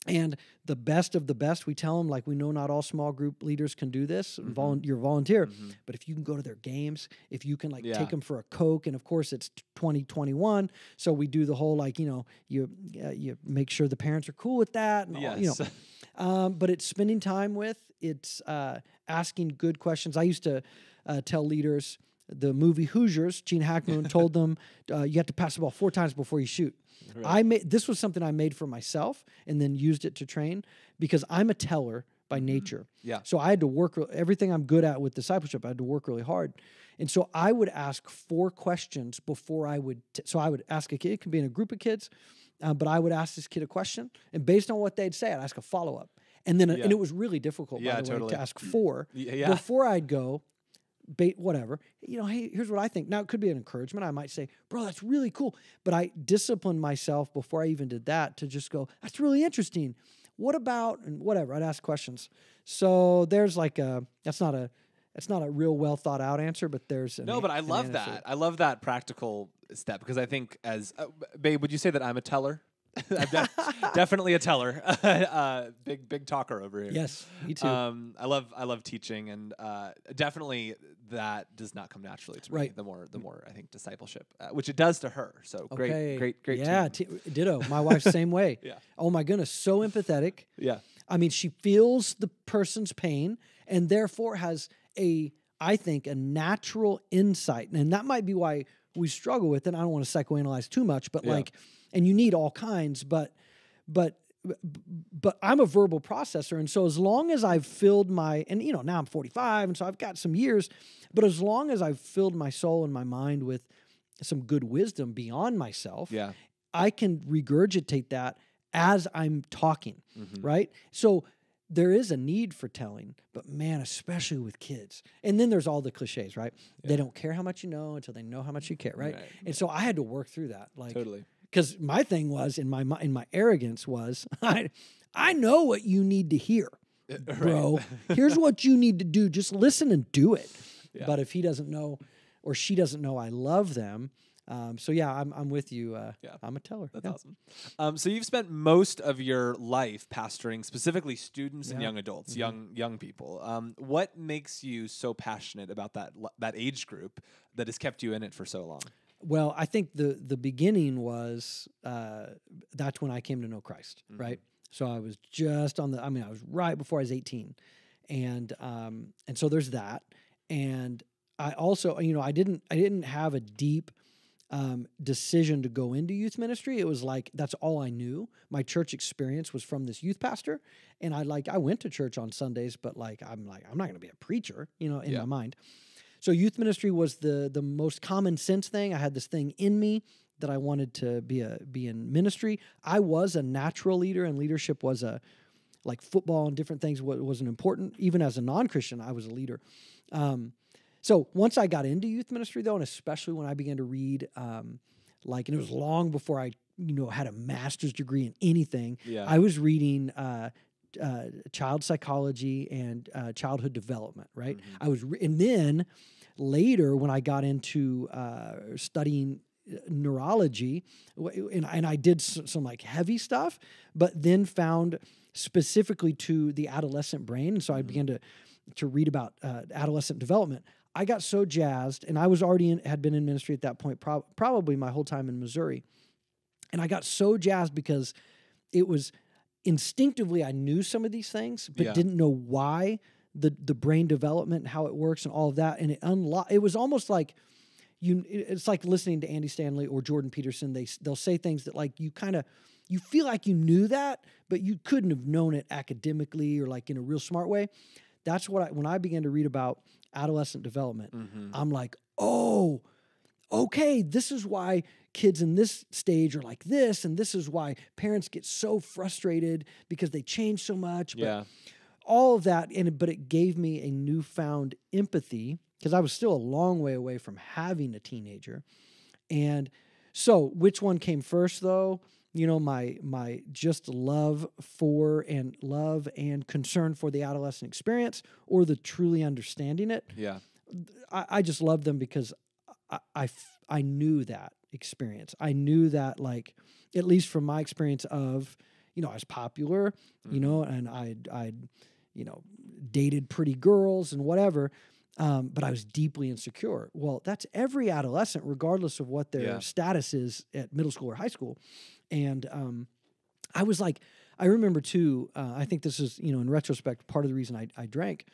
And the best of the best, we tell them, like, we know not all small group leaders can do this. You're a volunteer. But if you can go to their games, if you can, take them for a Coke, and of course it's 2021, so we do the whole, you make sure the parents are cool with that. And all, but it's spending time with, it's asking good questions. I used to tell leaders, the movie Hoosiers, Gene Hackman told them, you have to pass the ball 4 times before you shoot. Right. This was something I made for myself and then used it to train because I'm a teller by nature. Yeah. So I had to work, everything I'm good at with discipleship, I had to work really hard. And so I would ask 4 questions before I would, so I would ask a kid, it could be in a group of kids, but I would ask this kid a question, and based on what they'd say, I'd ask a follow-up. And then, and it was really difficult, by the way, to ask 4 before I'd go, whatever, hey, here's what I think. Now, it could be an encouragement. I might say, bro, that's really cool. But I disciplined myself before I even did that to just go, that's really interesting. What about, and whatever, I'd ask questions. So there's that's not a real well thought out answer, but there's no, but I love that. I love that practical step because I think babe, would you say that I'm a teller? I'm definitely a teller. Big talker over here. Yes, me too. I love teaching, and definitely that does not come naturally to me. Right. The more I think discipleship, which it does to her. So great. Yeah, team. Ditto. My wife's same way. Yeah. Oh my goodness, so empathetic. Yeah. I mean, she feels the person's pain and therefore has I think, a natural insight. And that might be why we struggle with it. I don't want to psychoanalyze too much, but and you need all kinds, but I'm a verbal processor. And so as long as I've filled and now I'm 45, and so I've got some years, but as long as I've filled my soul and my mind with some good wisdom beyond myself, I can regurgitate that as I'm talking, right? So there is a need for telling, but man, especially with kids. And then there's all the cliches, right? Yeah. They don't care how much you know until they know how much you care, right? And so I had to work through that. Totally. Because my thing was, in my arrogance was, I know what you need to hear, bro. Here's what you need to do. Just listen and do it. Yeah. But if he doesn't know or she doesn't know I love them, so yeah, I'm with you. I'm a teller. That's awesome. So you've spent most of your life pastoring specifically students and young adults, young people. What makes you so passionate about that age group that has kept you in it for so long? Well, I think the beginning was that's when I came to know Christ, right? So I was just I was right before I was 18, and so there's that, and I also I didn't have a deep decision to go into youth ministry. It was like, that's all I knew. My church experience was from this youth pastor. And I went to church on Sundays, but I'm not going to be a preacher, in my mind. So youth ministry was the most common sense thing. I had this thing in me that I wanted to be in ministry. I was a natural leader, and leadership was like football and different things wasn't important. Even as a non-Christian, I was a leader. So once I got into youth ministry, though, and especially when I began to read, and it was long before I, had a master's degree in anything, I was reading child psychology and childhood development, right? And then later when I got into studying neurology, and I did some heavy stuff, but then found specifically to the adolescent brain, and so I began to read about adolescent development. I got so jazzed, and I was had been in ministry at that point, probably my whole time in Missouri. And I got so jazzed because it was instinctively, I knew some of these things, but didn't know why the brain development and how it works and all of that. And it was almost like it's like listening to Andy Stanley or Jordan Peterson. They'll say things that you feel like you knew that, but you couldn't have known it academically or in a real smart way. That's when I began to read about adolescent development, I'm like, oh, okay, this is why kids in this stage are like this, and this is why parents get so frustrated because they change so much. But all of that, but it gave me a newfound empathy because I was still a long way away from having a teenager. And so which one came first, though? My just love and concern for the adolescent experience, or the truly understanding it. Yeah, I just love them because I knew that experience. I knew that, at least from my experience of, I was popular, and I'd dated pretty girls and whatever. But I was deeply insecure. Well, that's every adolescent, regardless of what their status is at middle school or high school. And I was I remember too, I think this is, in retrospect, part of the reason I drank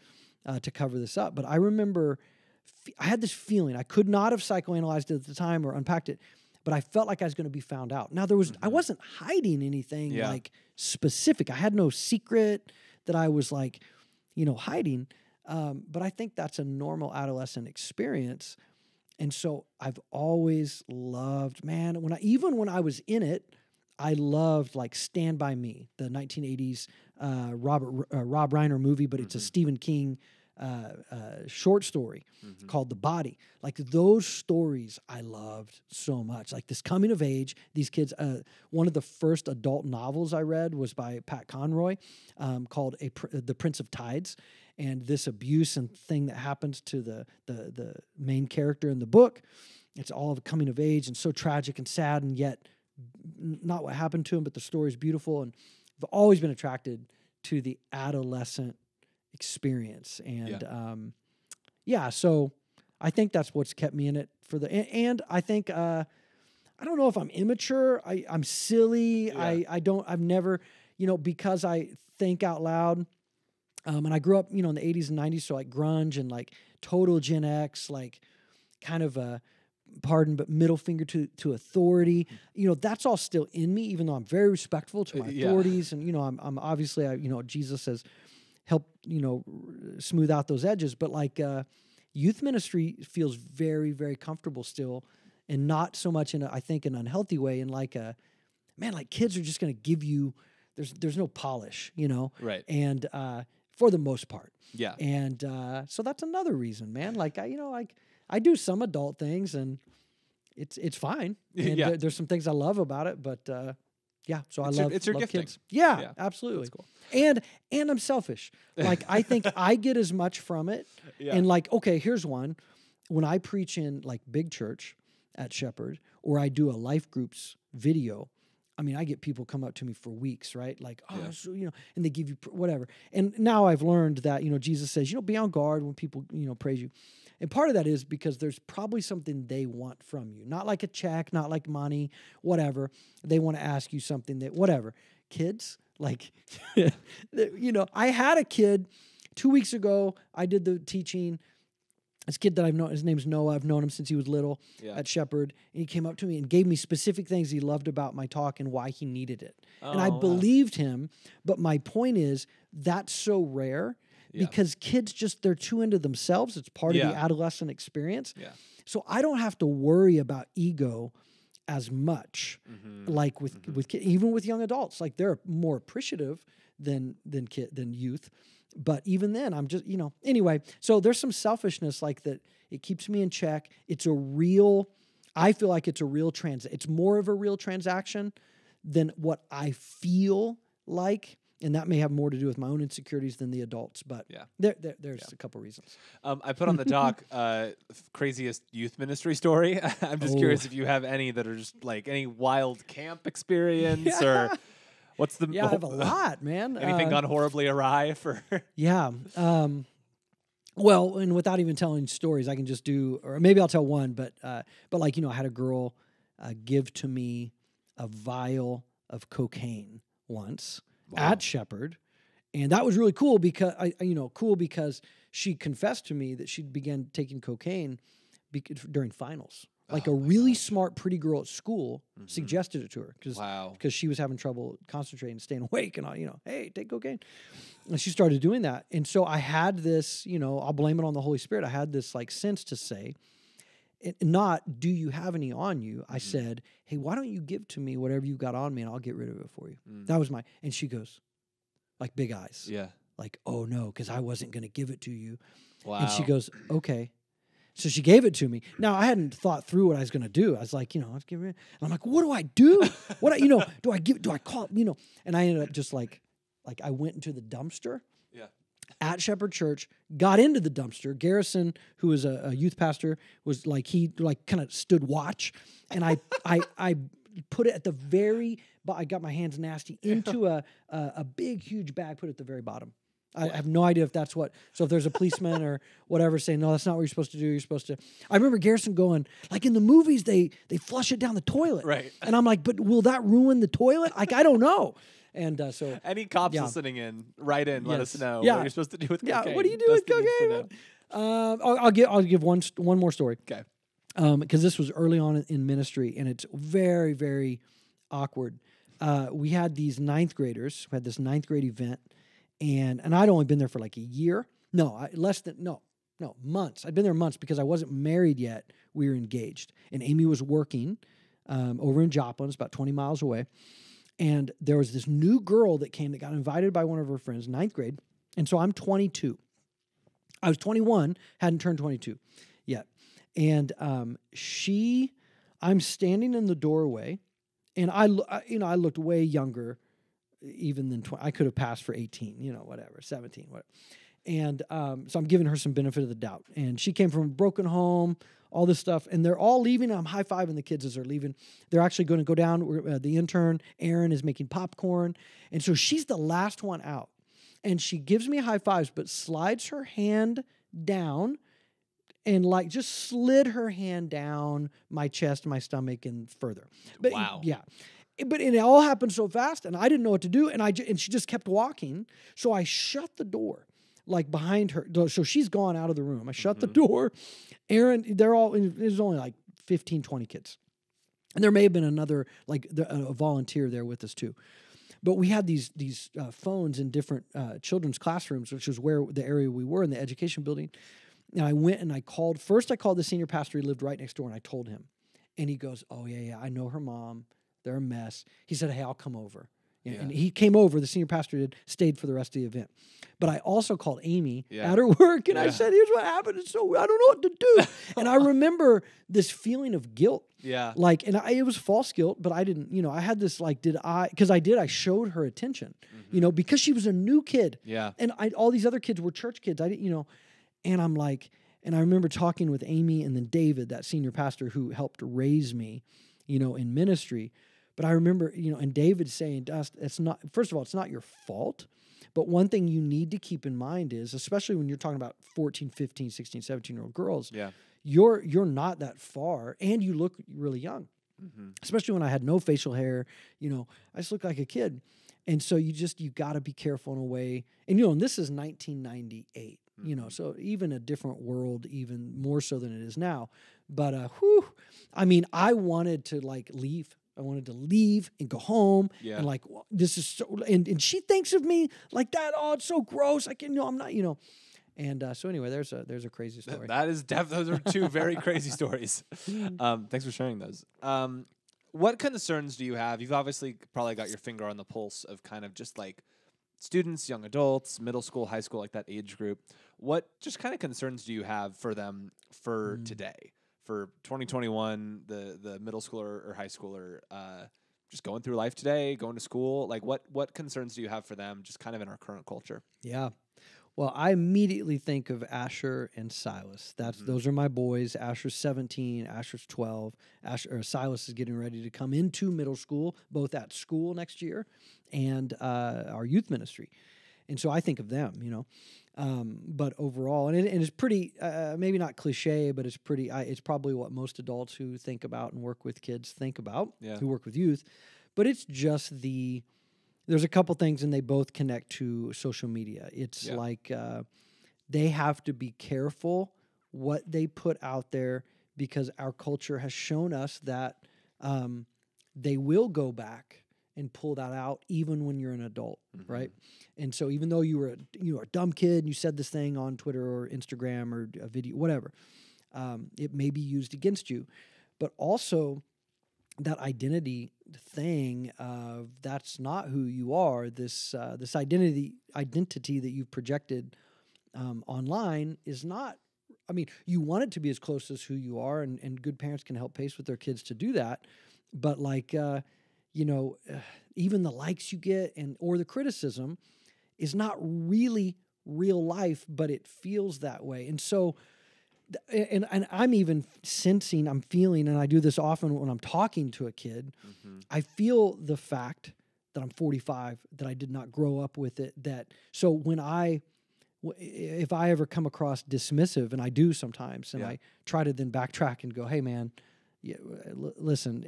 to cover this up. But I remember I had this feeling. I could not have psychoanalyzed it at the time or unpacked it, but I felt like I was going to be found out. Now, I wasn't hiding anything specific. I had no secret that I was hiding. But I think that's a normal adolescent experience. And so I've always loved, man, when I was in it, I loved Stand By Me, the 1980s Rob Reiner movie, but it's a Stephen King short story called The Body. Those stories I loved so much. This coming of age, these kids, one of the first adult novels I read was by Pat Conroy called The Prince of Tides. And this abuse and thing that happens to the main character in the book, it's all of coming of age and so tragic and sad and yet not what happened to him, but the story is beautiful. And I've always been attracted to the adolescent experience. And so I think that's what's kept me in it and I think, I don't know if I'm immature. I'm silly. Yeah. I've never, because I think out loud. And I grew up, in the 80s and 90s. So like grunge and like total Gen X, like kind of but middle finger to authority. That's all still in me, even though I'm very respectful to my authorities. And, I'm obviously, Jesus has helped, smooth out those edges. But like youth ministry feels very, very comfortable still. And not so much in, I think, an unhealthy way. And like, like kids are just going to give you, there's no polish, Right. And for the most part. Yeah. And so that's another reason, man. Like, I do some adult things and it's fine. And there's some things I love about it, but so I love gifting. Kids. Yeah, absolutely. That's cool. And I'm selfish. Like, I think I get as much from it. Yeah. And like, okay, here's one. When I preach in like big church at Shepherd, or I do a life groups video, I mean, I get people come up to me for weeks, right? Like, so, and they give you whatever. And now I've learned that, Jesus says, be on guard when people, praise you. And part of that is because there's probably something they want from you. Not like a check, not like money, whatever. They want to ask you something that, whatever. Kids, like, I had a kid 2 weeks ago. I did the teaching. This kid that I've known, his name's Noah. I've known him since he was little at Shepherd. And he came up to me and gave me specific things he loved about my talk and why he needed it. And I believed him. But my point is, that's so rare because kids they're too into themselves. It's part of the adolescent experience. Yeah. So I don't have to worry about ego as much, like with kids, even with young adults. Like, they're more appreciative than youth. But even then, I'm just, anyway, so there's some selfishness like that. It keeps me in check. I feel like it's a real it's more of a real transaction than what I feel like. And that may have more to do with my own insecurities than the adults. But there's a couple reasons. I put on the doc, craziest youth ministry story. I'm just curious if you have any that are just like any wild camp experience or... What's the... I have a lot, man. Anything gone horribly awry for... Yeah. Well, and without even telling stories, I can just do... Or maybe I'll tell one, but like, I had a girl give to me a vial of cocaine once at Shepherd. And that was really cool because, because she confessed to me that she'd began taking cocaine during finals. Like a really smart, pretty girl at school suggested it to her because she was having trouble concentrating, staying awake, and hey, take cocaine. And she started doing that. And so I had this, I'll blame it on the Holy Spirit. I had this like sense to say, not, do you have any on you? I said, hey, why don't you give to me whatever you got on me and I'll get rid of it for you. That was and she goes, like big eyes. Yeah. Like, oh no, because I wasn't going to give it to you. Wow. And she goes, okay. So she gave it to me. Now, I hadn't thought through what I was going to do. I was like, let's give it. And I'm like, what do I do? Do I call, and I ended up just like I went into the dumpster at Shepherd Church, got into the dumpster. Garrison, who was a youth pastor, was like, he like kind of stood watch. And I put it at the I got my hands nasty into a big, huge bag, put it at the very bottom. I have no idea if that's what... So if there's a policeman or whatever saying, no, that's not what you're supposed to do. You're supposed to... I remember Garrison going, like in the movies, they flush it down the toilet. Right. And I'm like, but will that ruin the toilet? Like, I don't know. And so... Any cops listening in, write in, let us know what you're supposed to do with cocaine. Yeah, what do you do with cocaine? I'll give one more story. Okay. Because this was early on in ministry, and it's very, very awkward. We had these ninth graders. We had this ninth grade event. And I'd only been there for like a year. Months. I'd been there months because I wasn't married yet. We were engaged. And Amy was working over in Joplin. It's about 20 miles away. And there was this new girl that came that got invited by one of her friends, ninth grade. And so I'm 22. I was 21, hadn't turned 22 yet. And I'm standing in the doorway. And I looked way younger even than 20. I could have passed for 18, whatever, 17, whatever. And so I'm giving her some benefit of the doubt. And she came from a broken home, all this stuff. And they're all leaving. I'm high-fiving the kids as they're leaving. They're actually going to go down. The intern, Erin, is making popcorn. And so she's the last one out. And she gives me high fives, but slides her hand down and like just slid her hand down my chest, my stomach, and further. But, wow. Yeah. But it all happened so fast, and I didn't know what to do. And she just kept walking. So I shut the door. Like behind her, so she's gone out of the room. I shut the door. Erin, there's only like 15, 20 kids. And there may have been another, like a volunteer there with us too. But we had these phones in different children's classrooms, which was where the area we were in the education building. And I went and I called the senior pastor. He lived right next door, and I told him. And he goes, oh, yeah, I know her mom. They're a mess. He said, hey, I'll come over. Yeah. And he came over, the senior pastor stayed for the rest of the event. But I also called Amy at her work, and I said, here's what happened. And so I don't know what to do. And I remember this feeling of guilt. Yeah. Like, and it was false guilt, but I didn't, I had this like, I showed her attention, because she was a new kid. Yeah. And all these other kids were church kids. I didn't, and I'm like, and I remember talking with Amy and then David, that senior pastor who helped raise me, in ministry. But I remember, and David saying, Dust, first of all, it's not your fault. But one thing you need to keep in mind is, especially when you're talking about 14, 15, 16, 17-year-old girls, you're not that far, and you look really young. Especially when I had no facial hair, I just looked like a kid. And so you got to be careful in a way. And, and this is 1998, so even a different world, even more so than it is now. But, I wanted to leave. I wanted to leave and go home. Yeah. And this is so, and she thinks of me like that. Oh, it's so gross. I'm not, And so anyway, there's a crazy story. That is those are two very crazy stories. Thanks for sharing those. What concerns do you have? You've obviously probably got your finger on the pulse of kind of just like students, young adults, middle school, high school, like that age group. What just kind of concerns do you have for them for today? For 2021, the middle schooler or high schooler, just going through life today, going to school, like what concerns do you have for them just kind of in our current culture? Yeah. Well, I immediately think of Asher and Silas. Those are my boys. Asher's 17, Asher's 12. Silas is getting ready to come into middle school, both at school next year and our youth ministry. And so I think of them, but overall, and it's pretty, maybe not cliche, but it's pretty, it's probably what most adults who think about and work with kids think about, who work with youth. But it's just there's a couple things, and they both connect to social media. It's like they have to be careful what they put out there, because our culture has shown us that they will go back and pull that out even when you're an adult, right? And so even though you were a dumb kid and you said this thing on Twitter or Instagram or a video, whatever, it may be used against you. But also that identity thing of that's not who you are. This identity that you've projected online is not. I mean, you want it to be as close as who you are, and good parents can help pace with their kids to do that. But even the likes you get or the criticism is not really real life, but it feels that way. And so, and I'm even sensing, I'm feeling, and I do this often when I'm talking to a kid, I feel the fact that I'm 45, that I did not grow up with it. So if I ever come across dismissive, and I do sometimes, and I try to then backtrack and go, hey man, listen,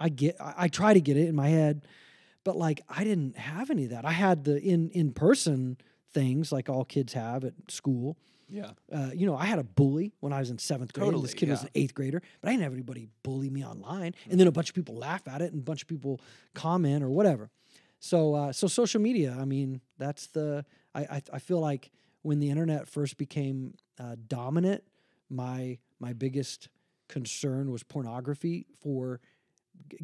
I try to get it in my head, but I didn't have any of that. I had the in-person things like all kids have at school. Yeah. I had a bully when I was in 7th grade. Totally, this kid was an 8th grader, but I didn't have anybody bully me online. And then a bunch of people laugh at it and a bunch of people comment or whatever. So social media, I mean, that's I feel like when the internet first became dominant, my biggest concern was pornography for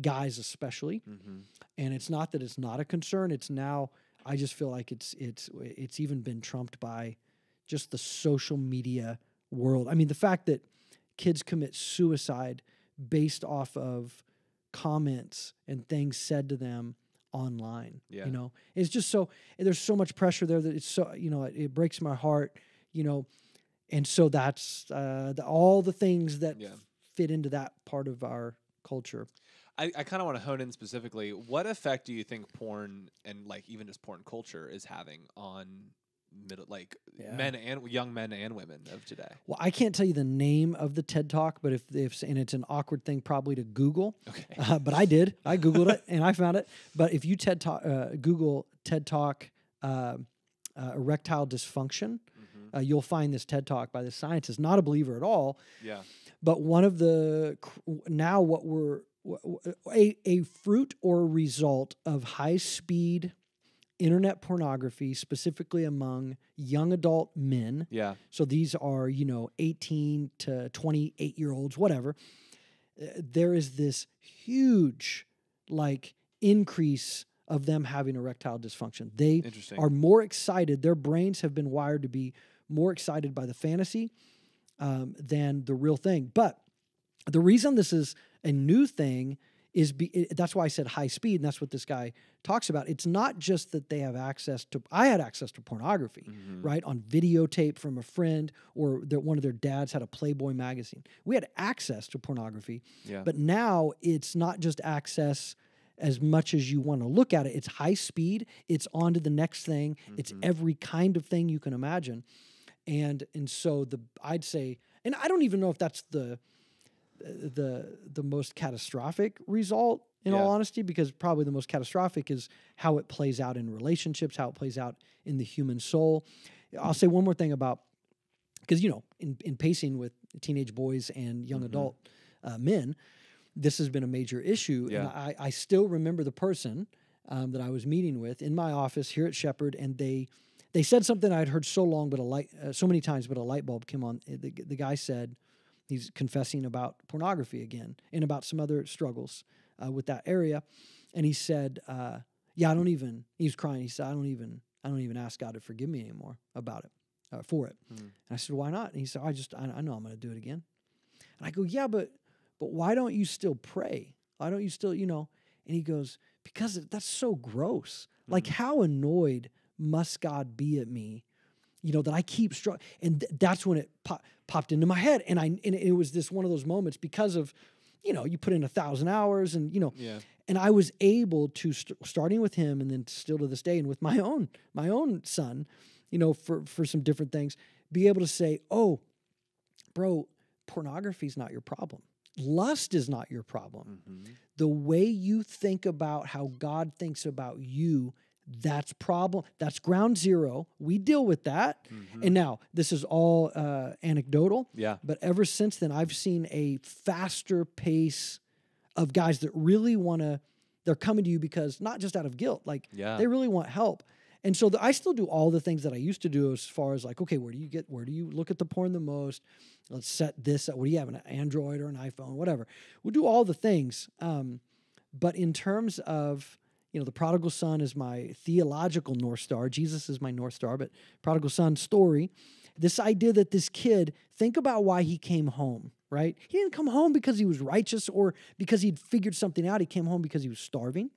guys especially. And it's not that it's not a concern. It's now, I just feel like it's even been trumped by just the social media world. I mean, the fact that kids commit suicide based off of comments and things said to them online. Yeah. You know, it's just so, there's so much pressure there that it's so, you know, it breaks my heart, you know, and so that's all the things that fit into that part of our culture. I kind of want to hone in specifically. What effect do you think porn and like even just porn culture is having on men and young men and women of today? Well, I can't tell you the name of the TED Talk, but if and it's an awkward thing probably to Google. Okay. But I did. I Googled it and I found it. But if you Google TED Talk erectile dysfunction, you'll find this TED Talk by this scientist, not a believer at all. Yeah. But one of the a fruit or result of high-speed internet pornography, specifically among young adult men. Yeah. So these are, 18 to 28-year-olds, whatever. There is this huge, increase of them having erectile dysfunction. They are more excited. Their brains have been wired to be more excited by the fantasy than the real thing. But the reason this is a new thing is that's why I said high speed, and that's what this guy talks about. It's not just that they have access to. I had access to pornography, right, on videotape from a friend, or that one of their dads had a Playboy magazine. We had access to pornography, but now it's not just access as much as you want to look at it. It's high speed. It's on to the next thing. It's every kind of thing you can imagine, and so I'd say, and I don't even know if that's the most catastrophic result, in all honesty, because probably the most catastrophic is how it plays out in relationships, how it plays out in the human soul. I'll say one more thing about, because, in pacing with teenage boys and young adult men, this has been a major issue. Yeah. And I still remember the person that I was meeting with in my office here at Shepherd, and they said something I'd heard so many times, but a light bulb came on. The guy said, he's confessing about pornography again and about some other struggles with that area. And he said, he was crying. He said, I don't even ask God to forgive me anymore about it, for it. And I said, why not? And he said, I know I'm going to do it again. And I go, yeah, but why don't you still pray? Why don't you still, And he goes, because that's so gross. Like, how annoyed must God be at me, that I keep struggling? And that's when it popped into my head. And it was one of those moments because of, you put in 1,000 hours and, and I was able to, starting with him and then still to this day, and with my own son, for some different things, be able to say, oh, bro, pornography is not your problem. Lust is not your problem. The way you think about how God thinks about you, that's ground zero. We deal with that. And now this is all anecdotal. Yeah. But ever since then, I've seen a faster pace of guys that really they're coming to you because not just out of guilt, they really want help. And so I still do all the things that I used to do as far as where do you look at the porn the most? Let's set this up. What do you have, an Android or an iPhone, whatever. We'll do all the things. But in terms of, the prodigal son is my theological North Star. Jesus is my North Star, but prodigal son story, this idea that this kid, think about why he came home, right? He didn't come home because he was righteous or because he'd figured something out. He came home because he was starving.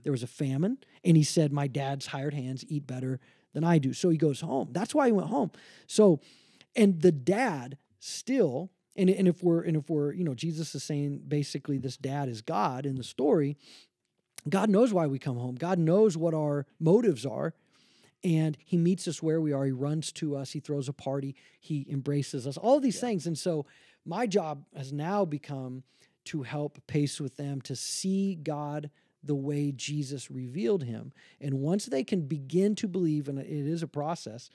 There was a famine, and he said, my dad's hired hands eat better than I do. So he goes home. That's why he went home. So, and the dad still, and if we're, Jesus is saying basically this dad is God in the story. God knows why we come home. God knows what our motives are, and he meets us where we are. He runs to us. He throws a party. He embraces us, all these things. And so my job has now become to help pace with them to see God the way Jesus revealed him. And once they can begin to believe, and it is a process,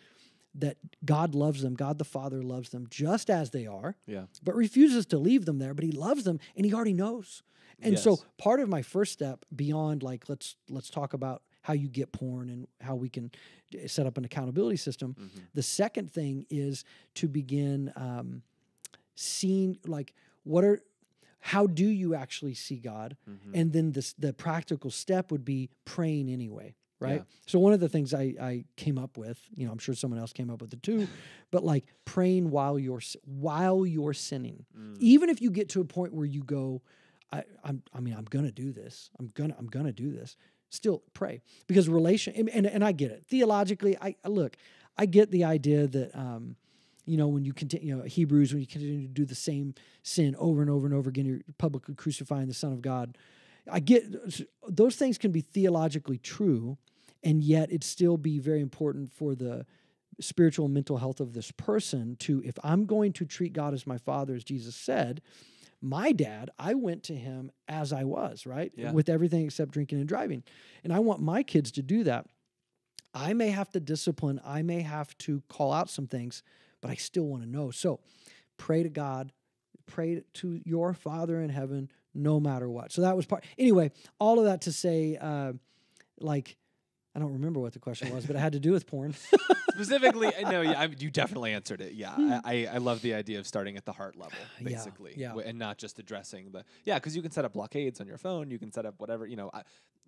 that God loves them, God the Father loves them just as they are, but refuses to leave them there, but he loves them, and he already knows. And so part of my first step beyond let's talk about how you get porn and how we can set up an accountability system. The second thing is to begin seeing how do you actually see God? And then the practical step would be praying anyway, right? Yeah. So one of the things I came up with, I'm sure someone else came up with it too, but praying while you're sinning. Even if you get to a point where you go, I'm going to do this. I'm going to do this. still pray, because and I get it. Theologically, I get the idea that, when you continue, Hebrews, when you continue to do the same sin over and over and over again, you're publicly crucifying the Son of God. I get those things can be theologically true, and yet it still be very important for the spiritual and mental health of this person to, if I'm going to treat God as my Father, as Jesus said, my dad, I went to him as I was, right? Yeah. With everything except drinking and driving. And I want my kids to do that. I may have to discipline, I may have to call out some things, but I still want to know. So pray to God, pray to your Father in heaven, no matter what. So that was anyway, all of that to say, I don't remember what the question was, but it had to do with porn. Specifically, no, you definitely answered it. Yeah, I love the idea of starting at the heart level, basically, and not just addressing because you can set up blockades on your phone. You can set up whatever,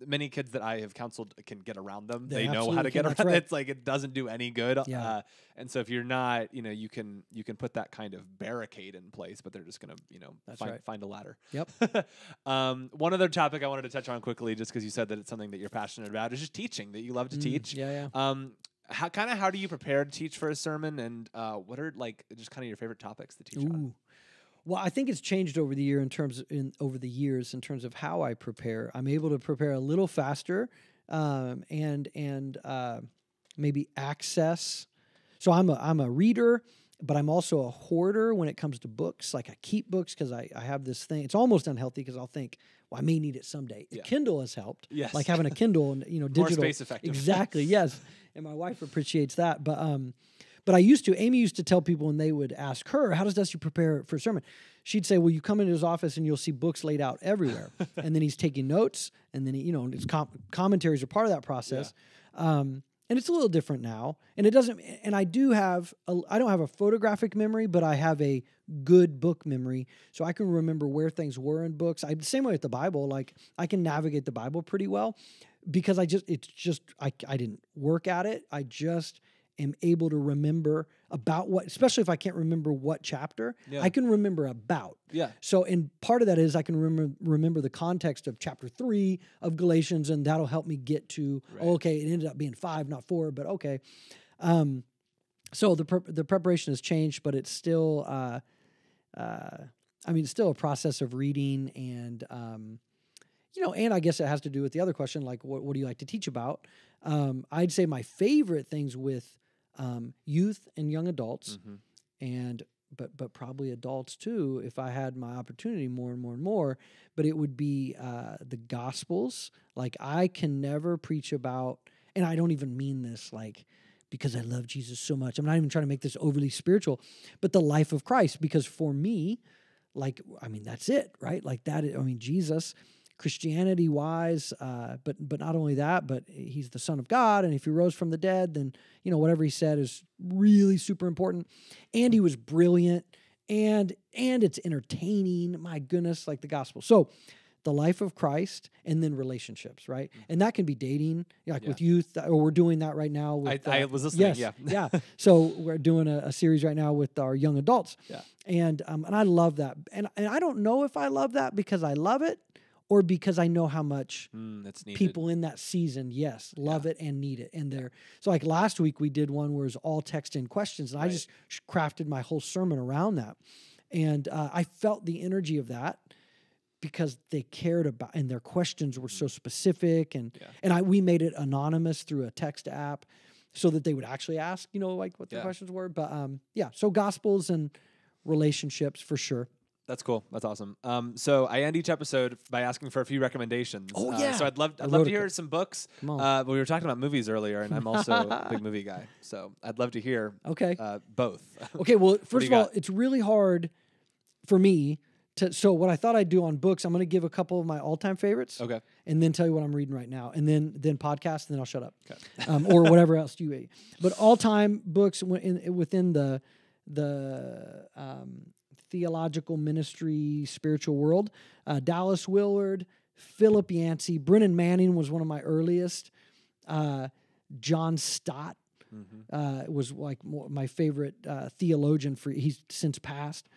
many kids that I have counseled can get around them. They know how to get around. Right. It's like it doesn't do any good. Yeah. And so if you're not, you can put that kind of barricade in place, but they're just gonna, find a ladder. Yep. One other topic I wanted to touch on quickly, just because you said that it's something that you're passionate about, is just teaching. That you love to teach. Yeah. How do you prepare to teach for a sermon, and what are just kind of your favorite topics to teach on? Well, I think it's changed over the years in terms of how I prepare. I'm able to prepare a little faster, and maybe access. So I'm a reader, but I'm also a hoarder when it comes to books. Like I keep books because I have this thing. It's almost unhealthy because I'll think, well, I may need it someday. The Kindle has helped. Yes. Like having a Kindle and digital. More space effective. Exactly. Yes. And my wife appreciates that. But Amy used to tell people when they would ask her, how does Dusty prepare for a sermon? She'd say, well, you come into his office and you'll see books laid out everywhere. And then he's taking notes, and then his commentaries are part of that process. Yeah. And it's a little different now. And it doesn't, and I don't have a photographic memory, but I have a good book memory. So I can remember where things were in books. The same way with the Bible, like I can navigate the Bible pretty well because I didn't work at it. I just am able to remember about what, especially if I can't remember what chapter, I can remember about. Yeah. So, and part of that is I can remember the context of chapter 3 of Galatians, and that'll help me get to, okay, it ended up being 5, not 4, but okay. So the preparation has changed, but it's still, it's still a process of reading and, and I guess it has to do with the other question, like what do you like to teach about? I'd say my favorite things with youth and young adults, and but probably adults too, if I had my opportunity more and more and more. But it would be the Gospels. Like I can never preach about, and I don't even mean this like because I love Jesus so much. I'm not even trying to make this overly spiritual, but the life of Christ. Because for me, that's it, right? Like that. Jesus. Christianity-wise, but not only that, but he's the Son of God, and if he rose from the dead, then whatever he said is really super important. And he was brilliant, and it's entertaining. My goodness, like the gospel. So, the life of Christ, and then relationships, right? And that can be dating, with youth, or we're doing that right now. With, I was listening. Yes, yeah. So we're doing a series right now with our young adults. Yeah, and I love that, and I don't know if I love that because I love it, or because I know how much people in that season, love it and need it. And so like last week we did one where it was all text in questions, and I just crafted my whole sermon around that. And I felt the energy of that because they cared about, and their questions were so specific. And we made it anonymous through a text app so that they would actually ask, what the questions were. But so Gospels and relationships for sure. That's cool. That's awesome. So I end each episode by asking for a few recommendations. Oh yeah. So I'd love to hear some books. Come on. We were talking about movies earlier, and I'm also a big movie guy. So I'd love to hear. Both. Okay. Well, first of all, it's really hard for me to. So what I thought I'd do on books, I'm going to give a couple of my all-time favorites. Okay. And then tell you what I'm reading right now, and then podcast, and then I'll shut up. Okay. Or whatever else you read. But all-time books within the theological ministry, spiritual world. Dallas Willard, Philip Yancey, Brennan Manning was one of my earliest. John Stott was like my favorite theologian. He's since passed.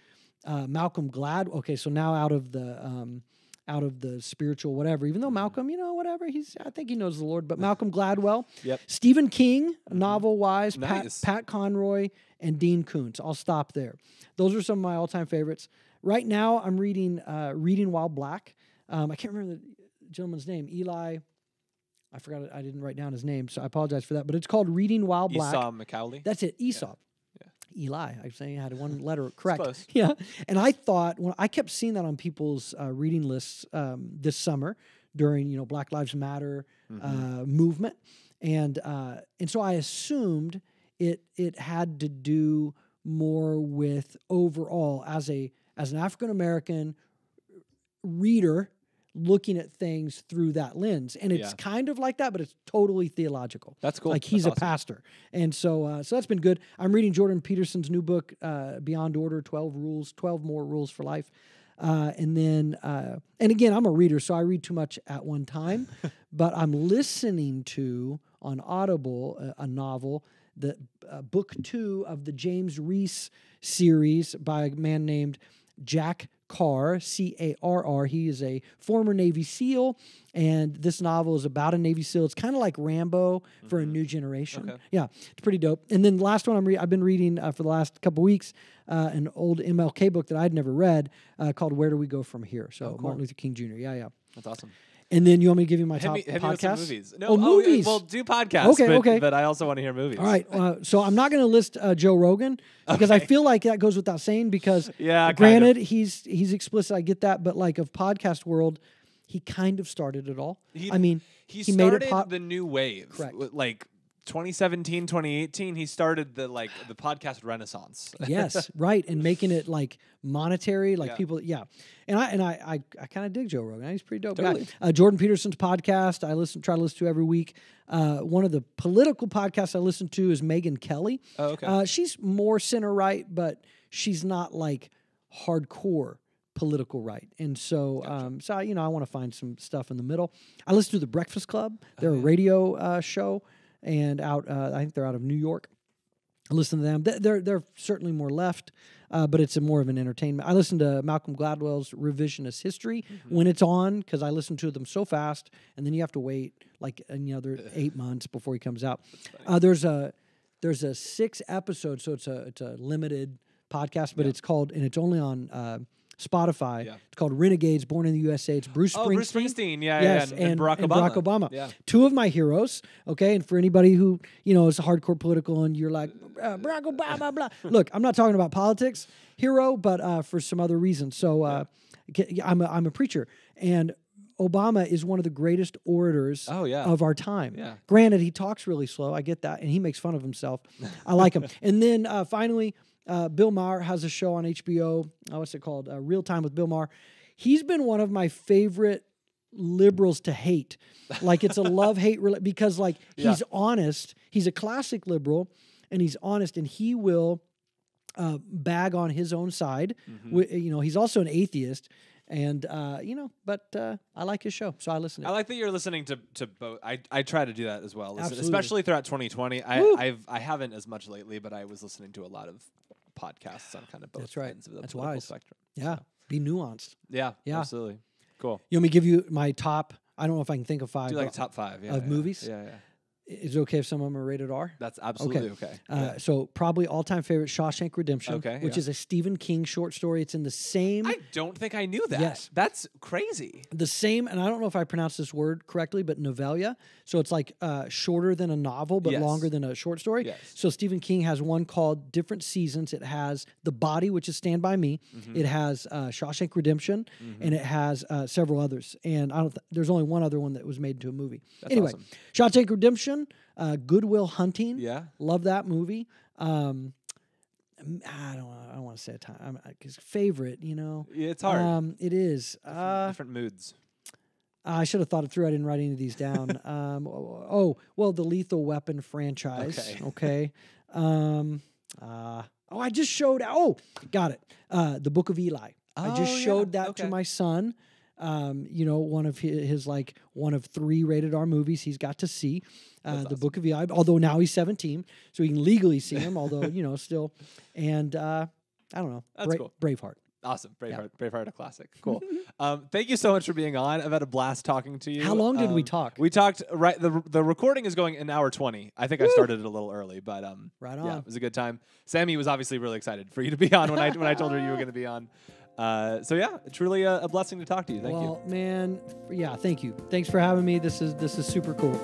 Malcolm Gladwell. Okay, so now out of the out of the spiritual whatever. Even though Malcolm, whatever, I think he knows the Lord. But Malcolm Gladwell, Stephen King, novel-wise, Nice. Pat Conroy, and Dean Koontz. I'll stop there. Those are some of my all-time favorites. Right now, I'm reading While Black. I can't remember the gentleman's name. Eli. I forgot it. I didn't write down his name, so I apologize for that. But it's called Reading While Black. Esau McCowley. That's it. Esau. Yeah. Eli. I'm saying I had one letter correct. Close. Yeah. And I thought I kept seeing that on people's reading lists this summer during Black Lives Matter movement, and so I assumed it had to do more with overall as an African American reader looking at things through that lens. And it's kind of like that, but it's totally theological. That's cool. Like he's That's a pastor. And so that's been good. I'm reading Jordan Peterson's new book, Beyond Order, 12 More Rules for Life. And again, I'm a reader, so I read too much at one time, but I'm listening to, on Audible, a novel, the book 2 of the James Reese series by a man named Jack Carr, C-A-R-R. He is a former Navy SEAL, and this novel is about a Navy SEAL. It's kind of like Rambo for a new generation. Okay. Yeah, it's pretty dope. And then the last one I've been reading for the last couple weeks, an old MLK book that I'd never read called Where Do We Go From Here? So Martin Luther King Jr. Yeah. That's awesome. And then you want me to give you my top podcasts? Movies. No, movies. Well, do podcasts. Okay. But I also want to hear movies. All right. So I'm not going to list Joe Rogan because I feel like that goes without saying. Because granted, he's explicit. I get that, but like of podcast world, he kind of started it all. He started made it the new wave. Correct. Like 2017, 2018, he started the podcast renaissance. Yes, right, and making it like monetary, like people. Yeah, and I kind of dig Joe Rogan. He's pretty dope guy. Jordan Peterson's podcast try to listen to every week. One of the political podcasts I listen to is Megyn Kelly. Oh, okay. She's more center right, but she's not like hardcore political right. And so, gotcha. I want to find some stuff in the middle. I listen to The Breakfast Club. They're a radio show. And I think they're out of New York. I listen to them. They're certainly more left, but it's more of an entertainment. I listen to Malcolm Gladwell's Revisionist History when it's on because I listen to them so fast, and then you have to wait like another 8 months before he comes out. There's a 6 episode, so it's a limited podcast, but it's only on Spotify. Yeah. It's called Renegades, Born in the USA. It's Bruce Springsteen. Bruce Springsteen, Yes, and Barack Obama. Barack Obama. Yeah. 2 of my heroes, okay? And for anybody who, is hardcore political and you're like, Barack Obama, blah. Look, I'm not talking about politics, hero, but for some other reasons. So I'm a preacher. And Obama is one of the greatest orators of our time. Yeah. Granted, he talks really slow. I get that. And he makes fun of himself. I like him. And then finally, Bill Maher has a show on HBO. What's it called? Real Time with Bill Maher. He's been one of my favorite liberals to hate. Like it's a love-hate because he's honest. He's a classic liberal, and he's honest, and he will bag on his own side. He's also an atheist. And but I like his show, so I listen to it. I like that you're listening to both. I try to do that as well, especially throughout 2020. I haven't as much lately, but I was listening to a lot of podcasts on kind of both ends of the political spectrum. Yeah, so. Be nuanced. Yeah, absolutely. Cool. You want me to give you my top? I don't know if I can think of 5. Do like top 5 of movies. Yeah. Is it okay if some of them are rated R? That's absolutely okay. So probably all-time favorite, Shawshank Redemption, which is a Stephen King short story. It's in the same... I don't think I knew that. Yes. That's crazy. The same, and I don't know if I pronounced this word correctly, but novella. So it's like shorter than a novel, but longer than a short story. Yes. So Stephen King has one called Different Seasons. It has The Body, which is Stand By Me. It has Shawshank Redemption, and it has several others. And there's only one other one that was made into a movie. That's awesome. Shawshank Redemption... Good Will Hunting. Yeah. Love that movie. I don't want to say a time. His favorite, Yeah, it's hard. It is. Different moods. I should have thought it through. I didn't write any of these down. The Lethal Weapon franchise. Okay. I just showed. Got it. The Book of Eli. I just showed that to my son. One of his one of 3 rated R movies he's got to see, the Book of Eli. Although now he's 17, so he can legally see him. Although still, and I don't know. That's cool. Braveheart. Awesome. Braveheart, a classic. Cool. Thank you so much for being on. I've had a blast talking to you. How long did we talk? We talked, the recording is going 1:20. I think I started it a little early, but right on. Yeah, it was a good time. Sammy was obviously really excited for you to be on when I told her you were going to be on. So yeah, truly a blessing to talk to you. Thank you. Well, man, yeah, thank you. Thanks for having me. This is super cool.